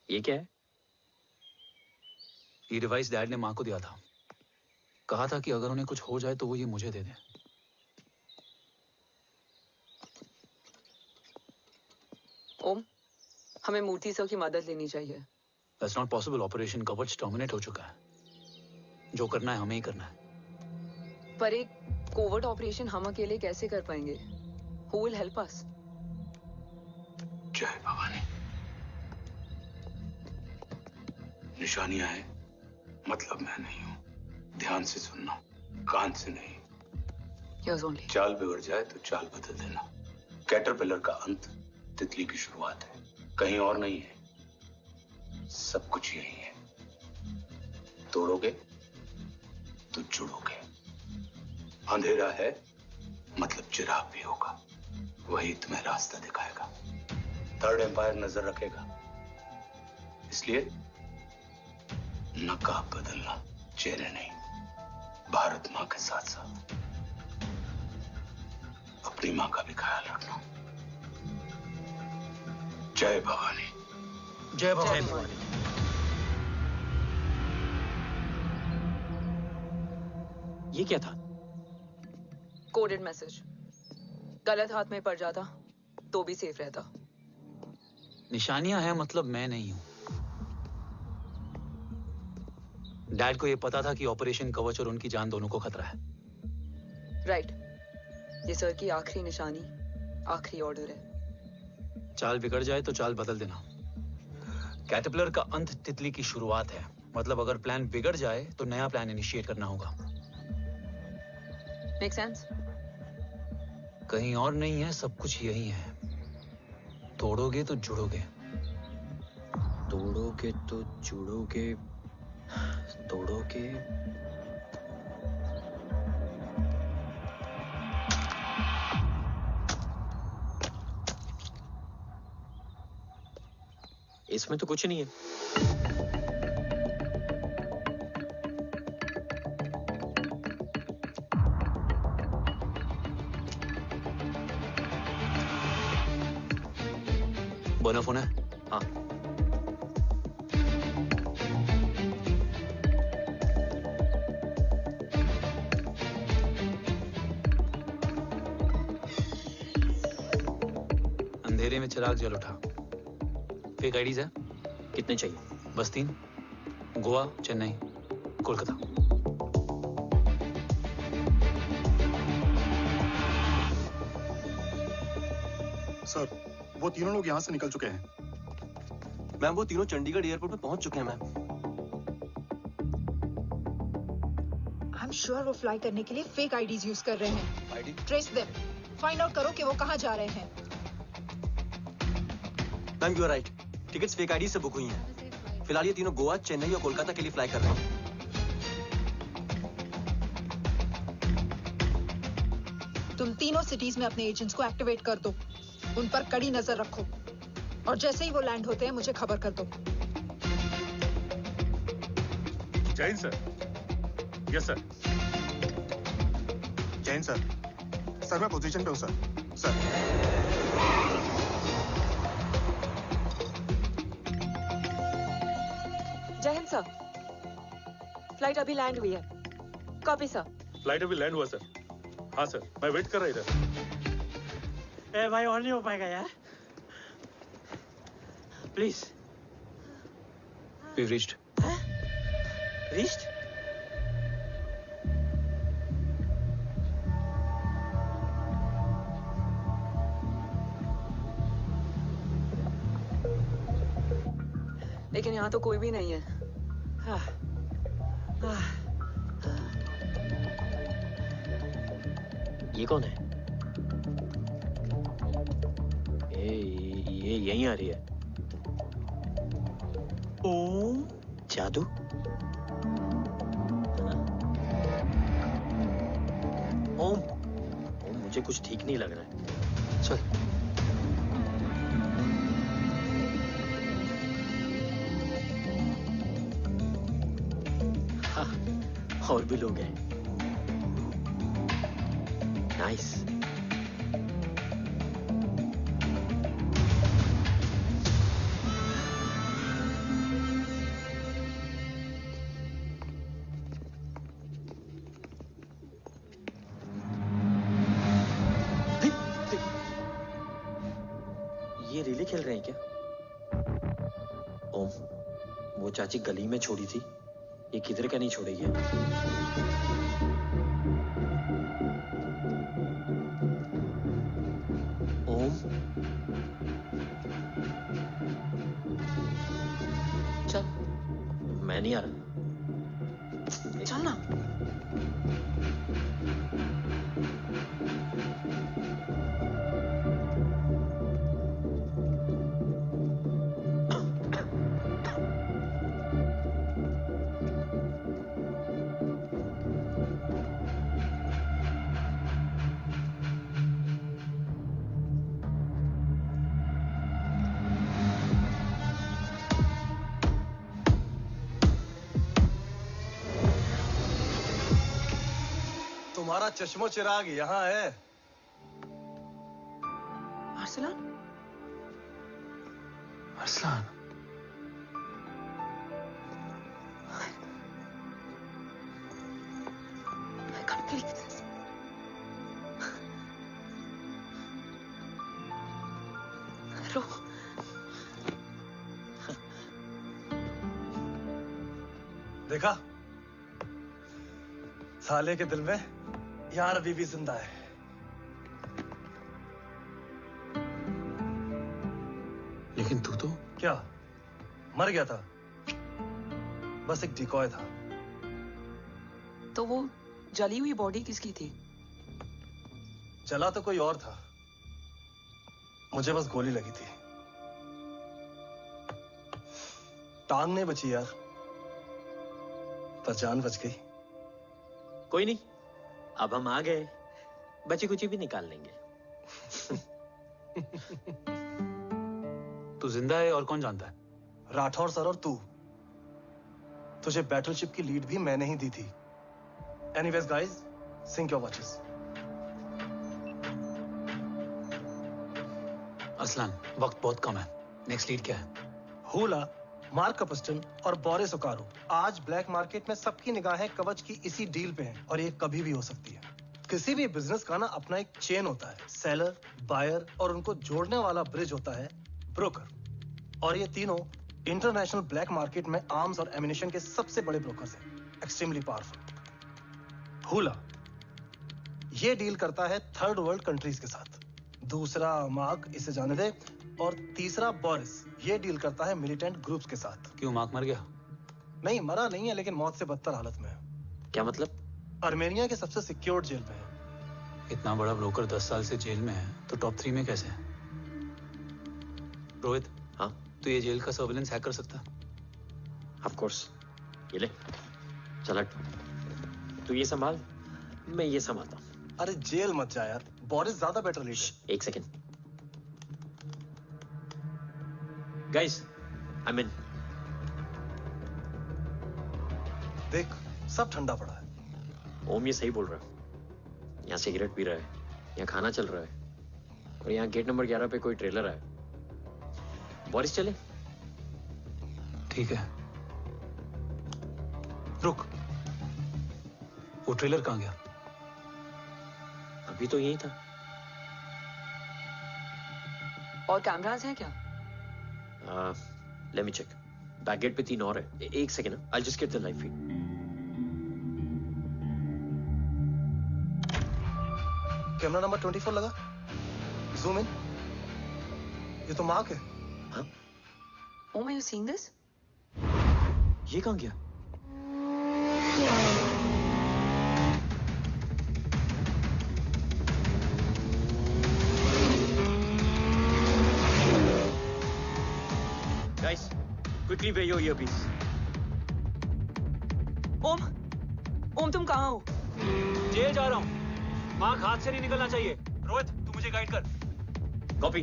ये क्या है? ये डिवाइस डैड ने मां को दिया था। कहा था कि अगर उन्हें कुछ हो जाए तो वो ये मुझे दे दें। ओम, हमें मूर्ति सर की मदद लेनी चाहिए। That's not possible. ऑपरेशन कवच टर्मिनेट हो चुका है। जो करना है हमें ही करना है। पर एक कोवर्ट ऑपरेशन हम अकेले कैसे कर पाएंगे? Who will help us? जय भवानी। निशानियां है, मतलब मैं नहीं हूं। ध्यान से सुनना, कान से नहीं। Yes, only. चाल बिगड़ जाए तो चाल बदल देना। कैटरपिलर का अंत तितली की शुरुआत है, कहीं और नहीं है। सब कुछ यही है। तोड़ोगे तो जुड़ोगे। अंधेरा है मतलब चिराग भी होगा, वही तुम्हें रास्ता दिखाएगा। थर्ड एम्पायर नजर रखेगा, इसलिए नकाब बदलना, चेहरे नहीं। भारत मां के साथ साथ अपनी मां का भी ख्याल रखना। जय भवानी। जय भवानी। ये क्या था? Coded message. गलत हाथ में पड़ जाता तो भी सेफ रहता। निशानियां हैं मतलब मैं नहीं हूं। डैड को यह पता था कि ऑपरेशन कवच और उनकी जान दोनों को खतरा है। राइट। ये सर की आखिरी निशानी, आखिरी ऑर्डर है। चाल बिगड़ जाए तो चाल बदल देना। कैटरपिलर का अंत तितली की शुरुआत है, मतलब अगर प्लान बिगड़ जाए तो नया प्लान इनिशिएट करना होगा। Make sense? कहीं और नहीं है, सब कुछ यही है। तोड़ोगे तो जुड़ोगे। तोड़ोगे तो जुड़ोगे। तोड़ोगे। इसमें तो कुछ नहीं है। बोना फोन है? हाँ। अंधेरे में चिराग जल उठा। फेक आईडीज है? कितने चाहिए? बस 3। गोवा, चेन्नई, कोलकाता। सर, वो तीनों लोग यहाँ से निकल चुके हैं। मैम, वो तीनों चंडीगढ़ एयरपोर्ट पे पहुंच चुके हैं मैम। आई एम श्योर वो फ्लाई करने के लिए फेक आईडीज यूज कर रहे हैं। ID? Trace them. Find out करो कि वो कहाँ जा रहे हैं। Ma'am you are right, tickets fake ID से बुक हुई हैं। फिलहाल ये तीनों गोवा, चेन्नई और कोलकाता के लिए फ्लाई कर रहे हैं। तुम तीनों सिटीज में अपने एजेंट्स को एक्टिवेट कर दो, उन पर कड़ी नजर रखो और जैसे ही वो लैंड होते हैं मुझे खबर कर दो। Jain sir. Yes sir. Jain sir. Sir मैं पोजीशन पे हूँ सर। सर जय हिंद सर। फ्लाइट अभी लैंड हुई है। Copy sir. फ्लाइट अभी लैंड हुआ सर। हाँ सर, मैं वेट कर रहा इधर। ए भाई और नहीं हो पाएगा यार, प्लीज। We've reached. Reached? लेकिन यहाँ तो कोई भी नहीं है। ये कौन है? ये यहीं आ रही है। ओम जादू। ओम मुझे कुछ ठीक नहीं लग रहा है। चल। हाँ, और भी लोग हैं। नाइस। ये रिले खेल रहे हैं क्या? ओम, वो चाची गली में छोड़ी थी, ये किधर का नहीं छोड़ेगी। ओम, चल। मैं नहीं आ रहा। चल ना। तुम्हारा चश्मो चिराग यहाँ है। Arsalan? Arsalan? I can't believe this. रो। देखा? साले के दिल में यार अभी भी जिंदा है। लेकिन तू तो क्या मर गया था? बस एक डिकॉय था। तो वो जली हुई बॉडी किसकी थी? चला तो कोई और था, मुझे बस गोली लगी थी। टांग नहीं बची यार, पर जान बच गई। कोई नहीं, अब हम आ गए, बची कुची भी निकाल लेंगे। तू जिंदा है और कौन जानता है? राठौर सर और तू। तुझे बैटलशिप की लीड भी मैंने ही दी थी। Anyways guys, sync your watches. Arsalan, वक्त बहुत कम है। नेक्स्ट लीड क्या है? हुला, मार्क कपस्टन और बोरिस ओकारो आज ब्लैक मार्केट में सबकी निगाहें कवच की इसी डील पे हैं और ये कभी भी हो सकती है। किसी भी बिजनेस का ना अपना एक चेन होता है, सेलर, बायर और उनको जोड़ने वाला ब्रिज होता है ब्रोकर। और ये तीनों इंटरनेशनल ब्लैक मार्केट में आर्म्स और एमिनेशन के सबसे बड़े ब्रोकर्स हैं, एक्सट्रीमली पावरफुल। हुला ये डील करता है थर्ड वर्ल्ड कंट्रीज के साथ, दूसरा मार्क, इसे जाने दे, और तीसरा बोरिस ये डील करता है मिलिटेंट ग्रुप्स के साथ। क्यों, मार्क मर गया? नहीं, मरा नहीं है, लेकिन मौत से बदतर हालत में है। क्या मतलब? आर्मेनिया के सबसे सिक्योर्ड जेल में है। इतना बड़ा ब्रोकर 10 साल से जेल में है, तो टॉप 3 में कैसे है? रोहित, तो ये जेल का सर्विलेंस हैक कर सकता? Of course. ये ले, चल तू ये संभाल, मैं ये संभालता हूँ। अरे जेल मत जा यार, बोरिस ज्यादा बेटर लीडर। एक सेकेंड गाइस, आई मीन देख सब ठंडा पड़ा है। ओम ये सही बोल रहा है। यहाँ सिगरेट पी रहा है, यहाँ खाना चल रहा है, और यहाँ गेट नंबर 11 पे कोई ट्रेलर है। बोरिस चले? ठीक है, रुक, वो ट्रेलर कहाँ गया? अभी तो यही था। और कैमरास हैं क्या? Let me check. Back gate पे 3 और है। एक second, I just get the live feed. Camera number 24 लगा, जूम इन। ये तो मार्क है। हाँ? Om, are you seeing this? ये कहाँ गया? Guys, quickly wear your earpiece. ओम, तुम कहाँ हो? जेल जा रहा हूँ। मार्क हाथ से नहीं निकलना चाहिए। रोहित, तू मुझे गाइड कर। कॉपी।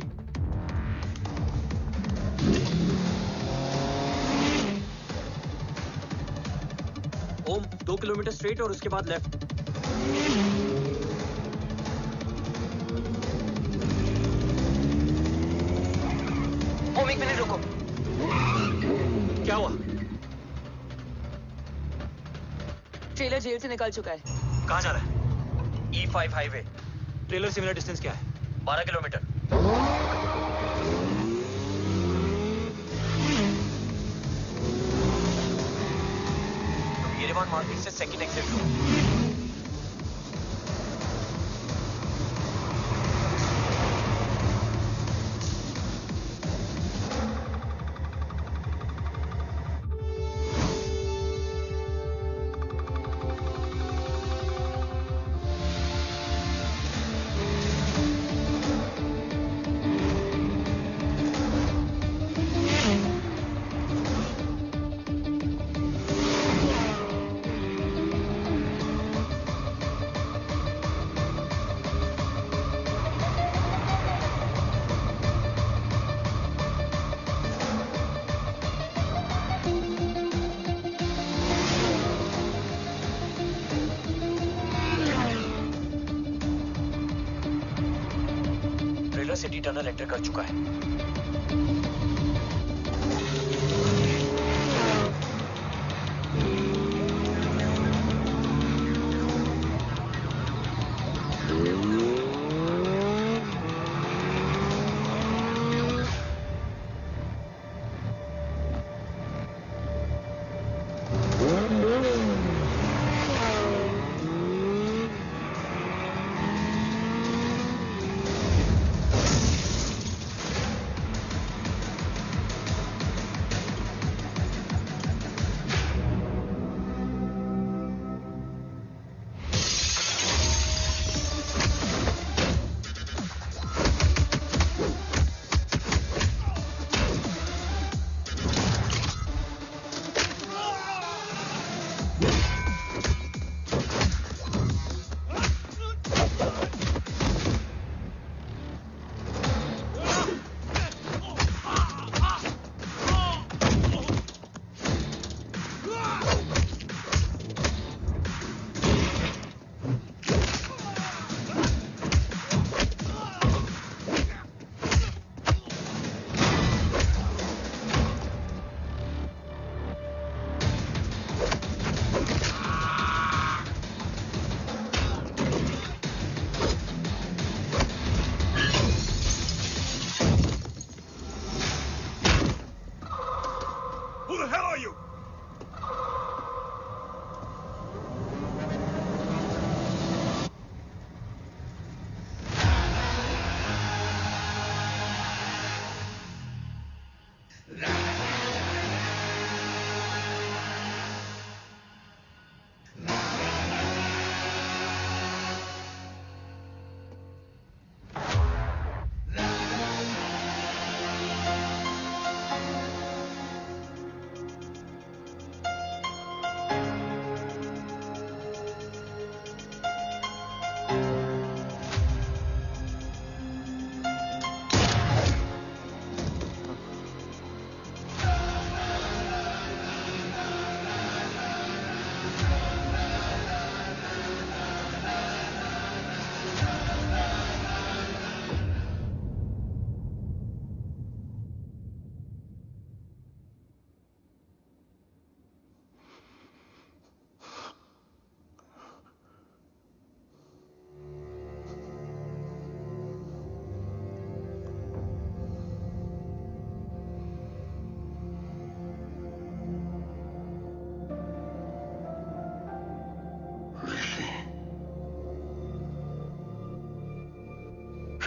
ओम, 2 किलोमीटर स्ट्रेट और उसके बाद लेफ्ट। ओम, 1 मिनट रुको। क्या हुआ? ट्रेलर जेल से निकल चुका है। कहाँ जा रहा है? E5 highway. ट्रेलर से मेरा डिस्टेंस क्या है? 12 किलोमीटर। येरेवान मार्केट से सेकंड एग्जिट लो। सिटी टनल एंटर कर चुका है।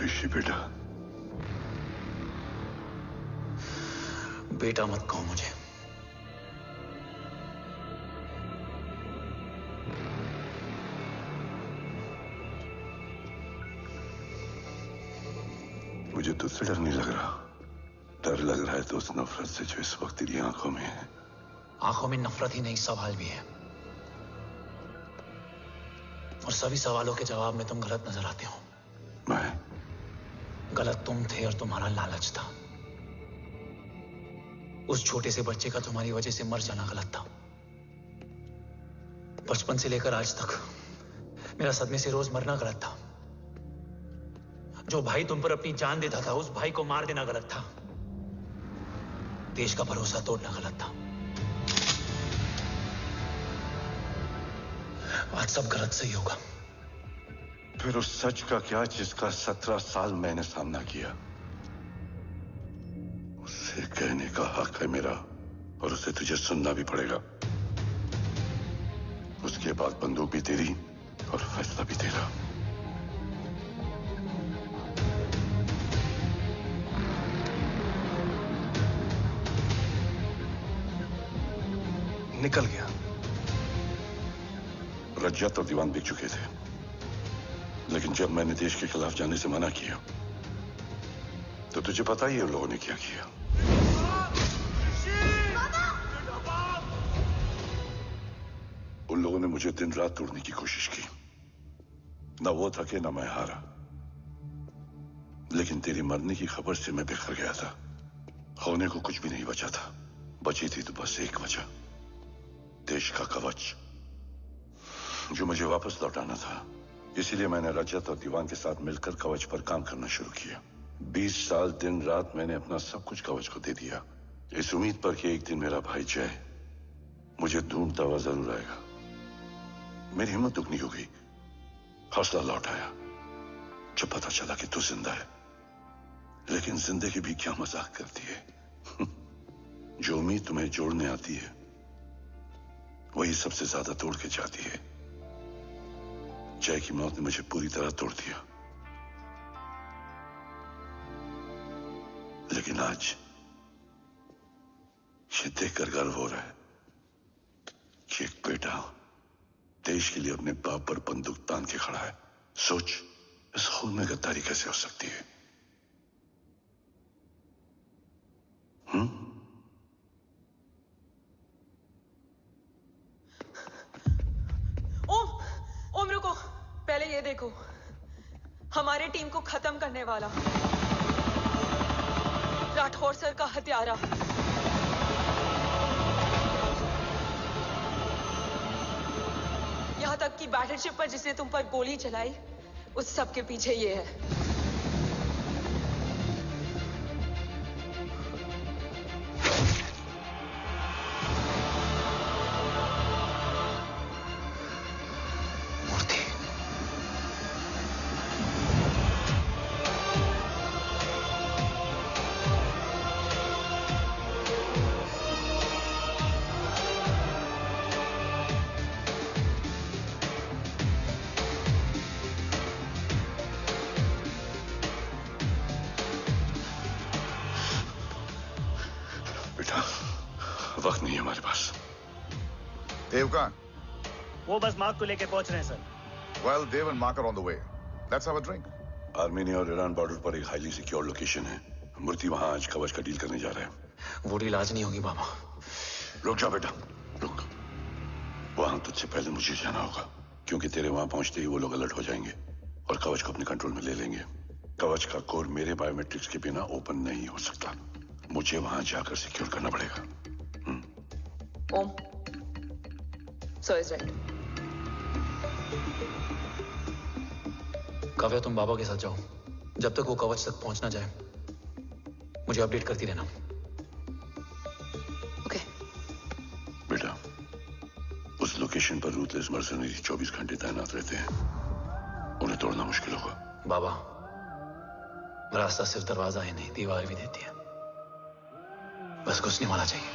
ऋषि बेटा। बेटा मत कहो मुझे। मुझे तुझसे डर नहीं लग रहा। डर लग रहा है तो उस नफरत से जो इस वक्त तेरी आंखों में है। आंखों में नफरत ही नहीं, सवाल भी है, और सभी सवालों के जवाब में तुम गलत नजर आते हो। मैं गलत तुम थे और तुम्हारा लालच था। उस छोटे से बच्चे का तुम्हारी वजह से मर जाना गलत था। बचपन से लेकर आज तक मेरा सदमे से रोज मरना गलत था। जो भाई तुम पर अपनी जान देता था, उस भाई को मार देना गलत था। देश का भरोसा तोड़ना गलत था। आज सब गलत सही होगा। फिर उस सच का क्या जिसका 17 साल मैंने सामना किया? उसे कहने का हक है मेरा, और उसे तुझे सुनना भी पड़ेगा। उसके बाद बंदूक भी तेरी और फैसला भी तेरा। निकल गया। रज्जत और दीवान बिक चुके थे, लेकिन जब मैंने देश के खिलाफ जाने से मना किया तो तुझे पता ही है उन लोगों ने क्या किया। उन लोगों ने मुझे दिन रात तोड़ने की कोशिश की। ना वो थके ना मैं हारा, लेकिन तेरी मरने की खबर से मैं बिखर गया था। होने को कुछ भी नहीं बचा था। बची थी तो बस एक वजह, देश का कवच, जो मुझे वापस लौटाना था। इसीलिए मैंने रजत और दीवान के साथ मिलकर कवच पर काम करना शुरू किया। 20 साल दिन रात मैंने अपना सब कुछ कवच को दे दिया, इस उम्मीद पर कि एक दिन मेरा भाई जय मुझे ढूंढता हुआ जरूर आएगा। मेरी हिम्मत दुगनी हो गई, हौसला लौट आया जब पता चला कि तू जिंदा है। लेकिन जिंदगी भी क्या मजाक करती है। जो उम्मीद तुम्हें जोड़ने आती है वही सबसे ज्यादा तोड़ के जाती है। जय की मौत ने मुझे पूरी तरह तोड़ दिया, लेकिन आज ये देखकर गर्व हो रहा है कि एक बेटा देश के लिए अपने बाप पर बंदूक तान के खड़ा है। सोच, इस खून में गद्दारी कैसे हो सकती है? ओम रुको, पहले ये देखो, हमारे टीम को खत्म करने वाला राठौर सर का हत्यारा। यहां तक कि बैटलशिप पर जिसने तुम पर गोली चलाई, उस सब के पीछे ये है। वक्त नहीं है हमारे पास। देव कहाँ? वो बस मार्क को लेके पहुंच रहे हैं sir. Well, Dev and Mark are on the way. Let's have a drink. Armenia और ईरान बॉर्डर पर एक हाईली सिक्योर लोकेशन है। मूर्ति वहां आज कवच का डील करने जा रहे हैं। वो डील आज नहीं होगी बाबा। रुक जा बेटा, रुक। वहां तुझसे पहले मुझे जाना होगा, क्योंकि तेरे वहां पहुंचते ही वो लोग अलर्ट हो जाएंगे और कवच को अपने कंट्रोल में ले लेंगे। कवच का कोड मेरे बायोमेट्रिक्स के बिना ओपन नहीं हो सकता। मुझे वहां जाकर सिक्योर करना पड़ेगा। ओम, सर इज राइट। काव्या, तुम बाबा के साथ जाओ। जब तक वो कवच तक पहुंच ना जाए मुझे अपडेट करती रहना। ओके। बेटा, उस लोकेशन पर रूथलेस मर्सनरी 24 घंटे तैनात रहते हैं। उन्हें तोड़ना मुश्किल होगा। बाबा, रास्ता सिर्फ दरवाजा ही नहीं, दीवार भी देती है। बस घुसने वाला चाहिए।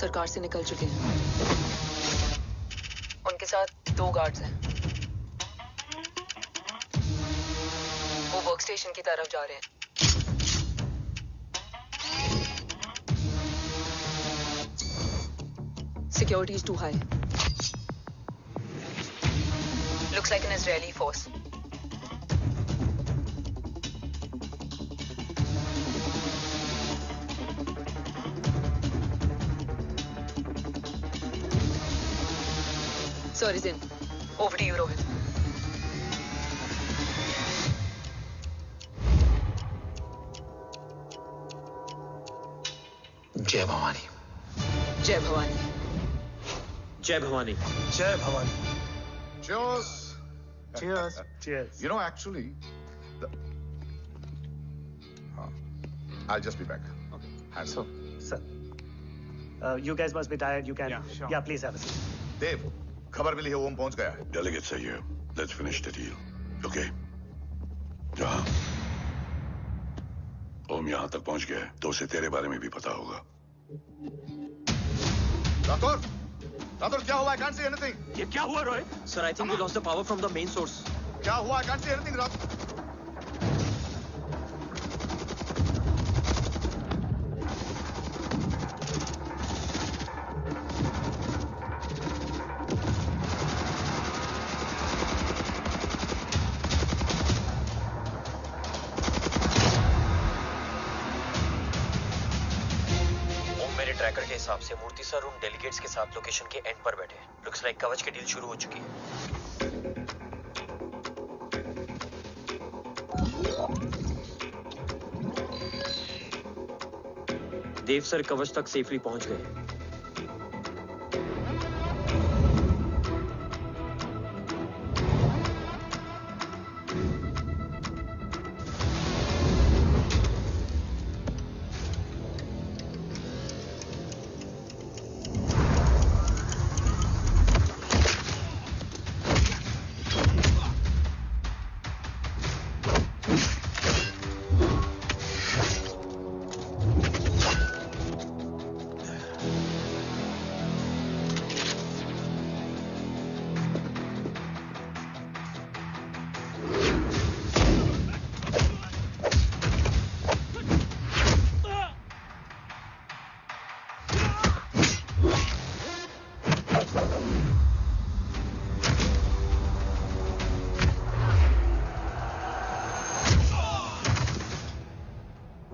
सरकार से निकल चुके हैं। उनके साथ 2 गार्ड्स हैं। वो वर्क स्टेशन की तरफ जा रहे हैं। Security is too high. Looks like an Israeli force. Sir is in. Over to you, Rohit. जय भवानी। जय भवानी। जय भवानी। जय Bhavani. Cheers. Cheers. Cheers. You know, actually, I'll just be back. Okay. So, sir, you guys must be tired. You can. Yeah, sure. Yeah, please have a seat. देव, खबर मिली है ओम पहुंच गया है। Delegate सही है। Let's finish the deal. Okay? जहाँ ओम यहाँ तक पहुंच गया है, तो उसे तेरे बारे में भी पता होगा। राठौर, क्या हुआ? I can't see anything. ये क्या हुआ, Rohit? Sir, I think we lost the power from the main source. क्या हुआ? I can't see anything, Rathore. Tracker के हिसाब से मूर्ति सर उन डेलीगेट्स के साथ लोकेशन के एंड पर बैठे हैं। लुक्स लाइक कवच की डील शुरू हो चुकी है। देव सर कवच तक सेफली पहुंच गए।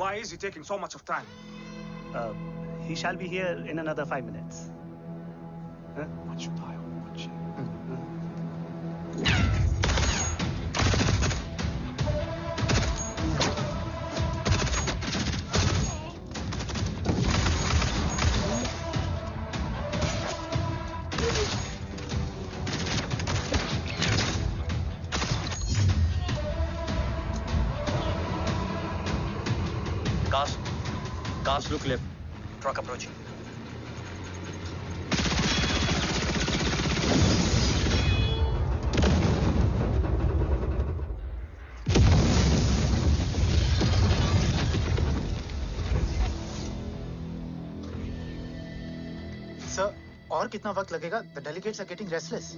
Why is he taking so much of time? He shall be here in another 5 minutes. Huh? What should I watch? Cars look left. Truck approaching. Sir, और कितना वक्त लगेगा? The delegates are getting restless.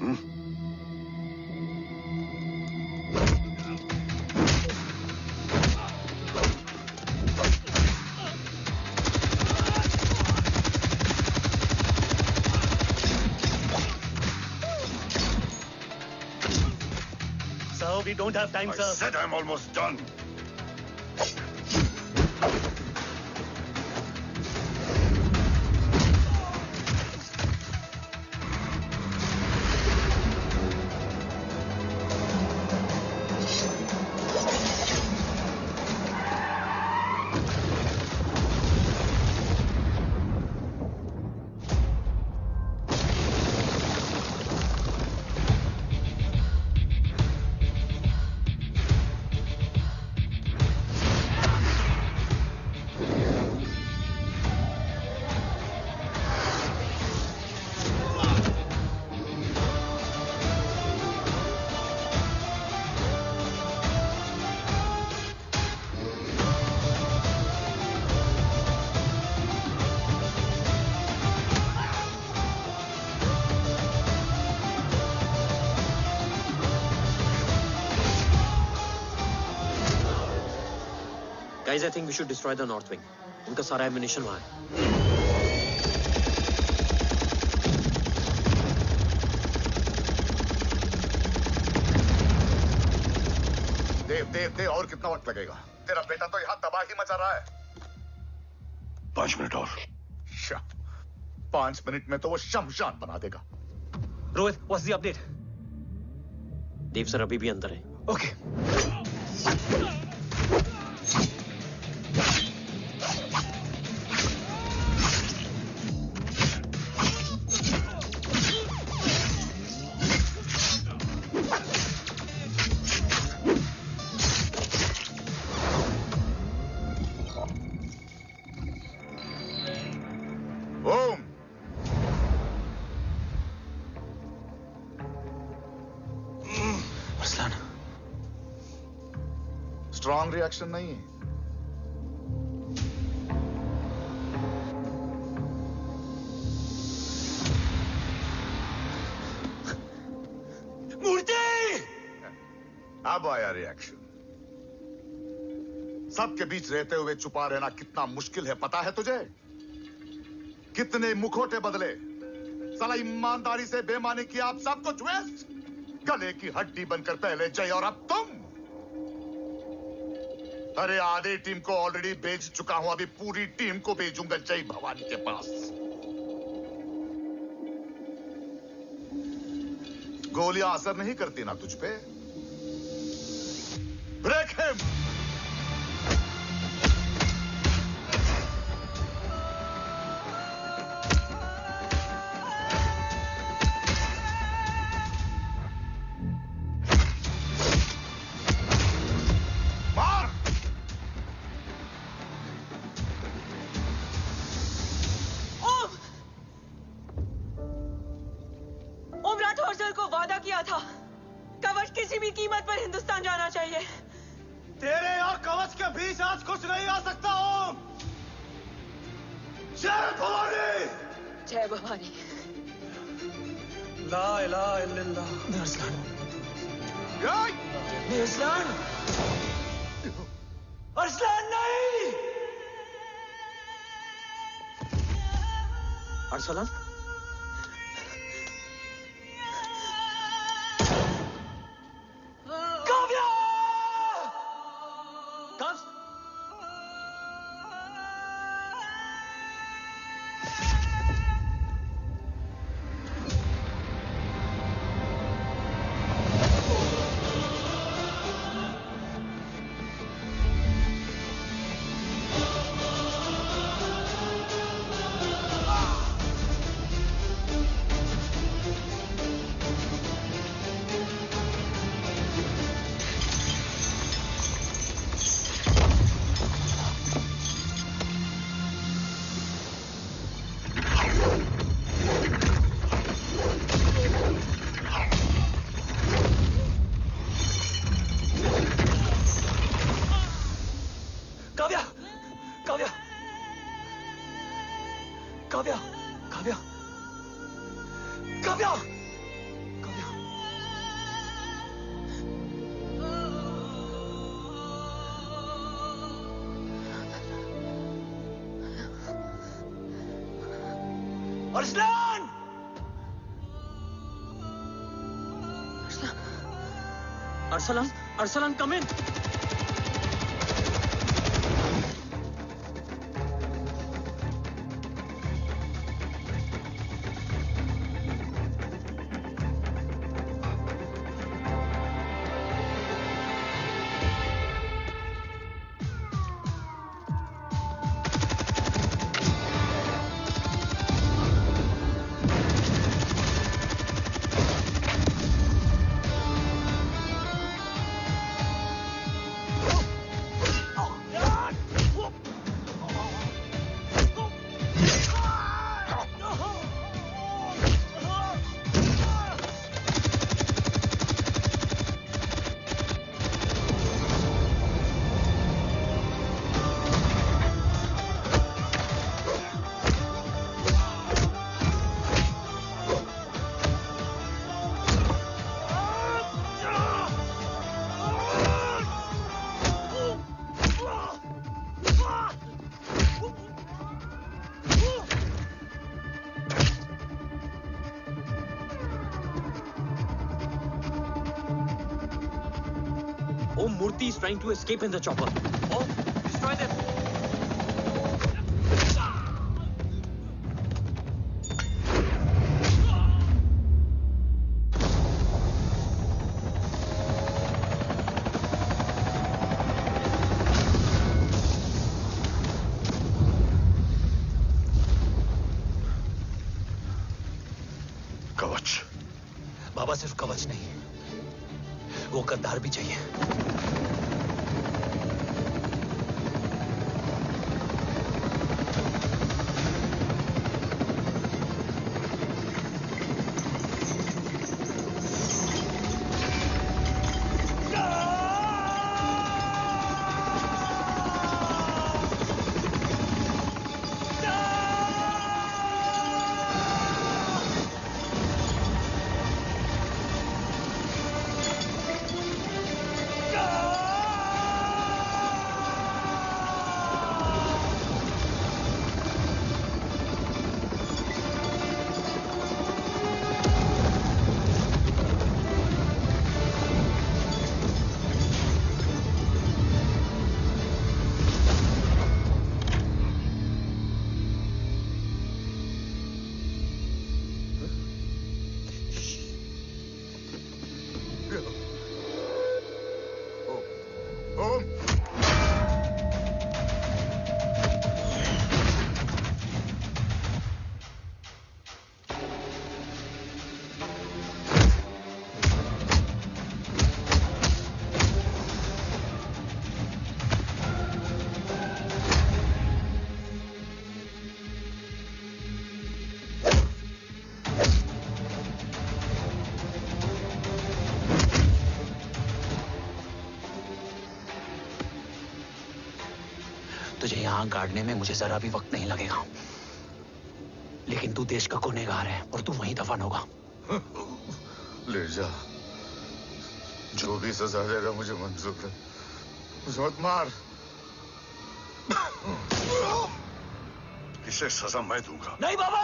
We don't have time, sir. I said I'm almost done. Guys, I think we should destroy the north wing. उनका सारा ammunition वहाँ है. देव और कितना वक्त लगेगा? तेरा बेटा तो यहाँ तबाही मचा रहा है. 5 मिनट और. 5 मिनट में तो वो शमशान बना देगा. Rohit, what's the update? Dev sir अभी भी अंदर है. Okay. स्ट्रॉन्ग रिएक्शन नहीं है. मूर्ति! अब आया रिएक्शन. सबके बीच रहते हुए छुपा रहना कितना मुश्किल है पता है तुझे? कितने मुखौटे बदले. साला ईमानदारी से बेईमानी किया, आप सब कुछ वेस्ट. गले की हड्डी बनकर पहले जय और अब तुम. अरे आधे टीम को ऑलरेडी भेज चुका हूं, अभी पूरी टीम को भेजूंगा जय भवानी के पास. गोलियां असर नहीं करती ना तुझ पे. Break him. Arsalan? Kavya! Arsalan! Arsalan, Arsalan, come in. enemies trying to escape in the chopper. Oh, destroy them. कवच। बाबा सिर्फ कवच नहीं, वो गद्दार भी चाहिए। तुझे यहां गाड़ने में मुझे जरा भी वक्त नहीं लगेगा, लेकिन तू देश का गुनहगार है और तू वहीं दफन होगा। ले जा, जो भी सजा देगा मुझे मंजूर है, मुझे मत मार। इसे सजा मैं दूंगा। नहीं बाबा,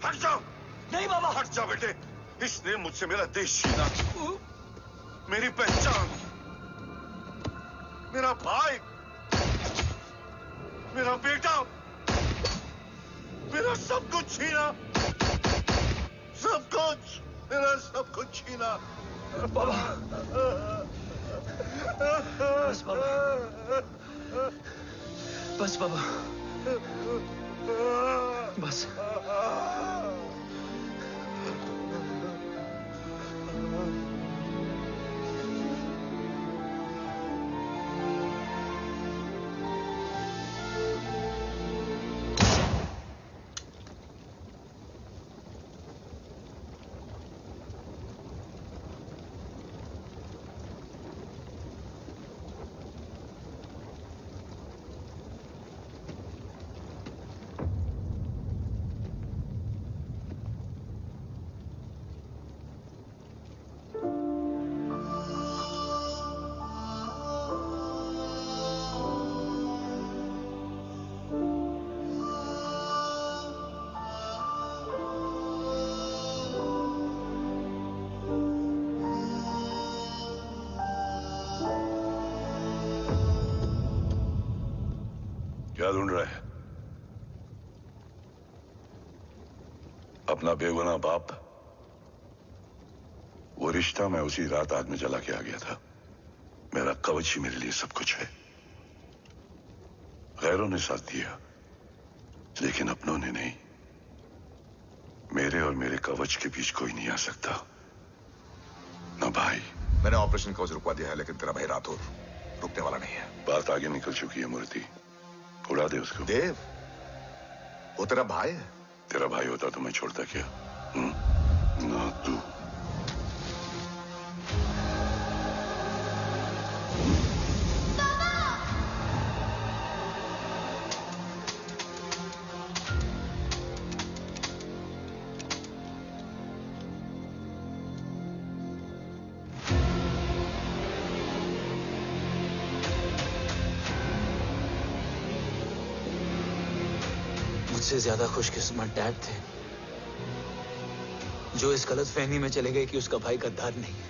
हट जाओ। नहीं बाबा, हट जाओ बेटे। इसने मुझसे मेरा देश छीना, मेरी पहचान, मेरा भाई, मेरा बेटा, मेरा सब कुछ छीना, सब कुछ, मेरा सब कुछ छीना। बाबा, बस बाबा, बस बाबा, बस। क्या ढूंढ रहा है? अपना बेगुनाह बाप। वो रिश्ता मैं उसी रात आग में जला के आ गया था। मेरा कवच ही मेरे लिए सब कुछ है। गैरों ने साथ दिया, लेकिन अपनों ने नहीं। मेरे और मेरे कवच के बीच कोई नहीं आ सकता। ना भाई। मैंने ऑपरेशन कवच रुकवा दिया है, लेकिन तेरा भाई राठौर रुकने वाला नहीं है। बात आगे निकल चुकी है मूर्ति, उड़ा दे उसको। देव, वो तेरा भाई है। तेरा भाई होता तो मैं छोड़ता क्या? ना तू। मुझसे ज्यादा खुशकिस्मत डैड थे, जो इस गलतफहमी में चले गए कि उसका भाई गद्दार नहीं है।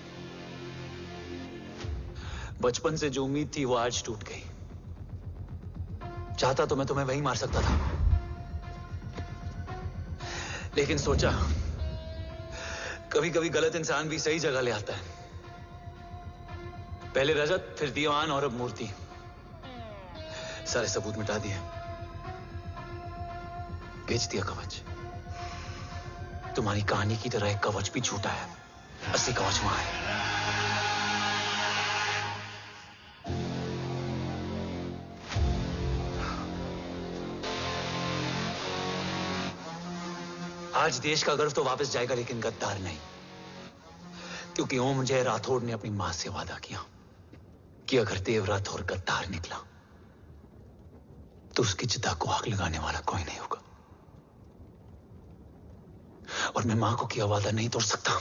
बचपन से जो उम्मीद थी वो आज टूट गई। चाहता तो मैं तुम्हें वहीं मार सकता था, लेकिन सोचा कभी कभी गलत इंसान भी सही जगह ले आता है। पहले रजत, फिर दीवान और अब मूर्ति। सारे सबूत मिटा दिए, बेच दिया कवच। तुम्हारी कहानी की तरह एक कवच भी झूठा है, असली कवच वहां है। आज देश का गर्व तो वापस जाएगा, लेकिन गद्दार नहीं, क्योंकि ओम जय राठौड़ ने अपनी मां से वादा किया कि अगर देव राठौड़ गद्दार निकला तो उसकी चिता को आग लगाने वाला कोई नहीं होगा। और मैं मां को किया वादा नहीं तोड़ सकता।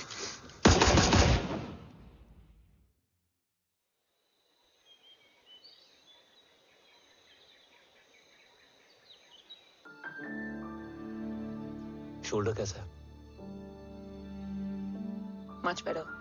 शोल्डर कैसा है? Much better.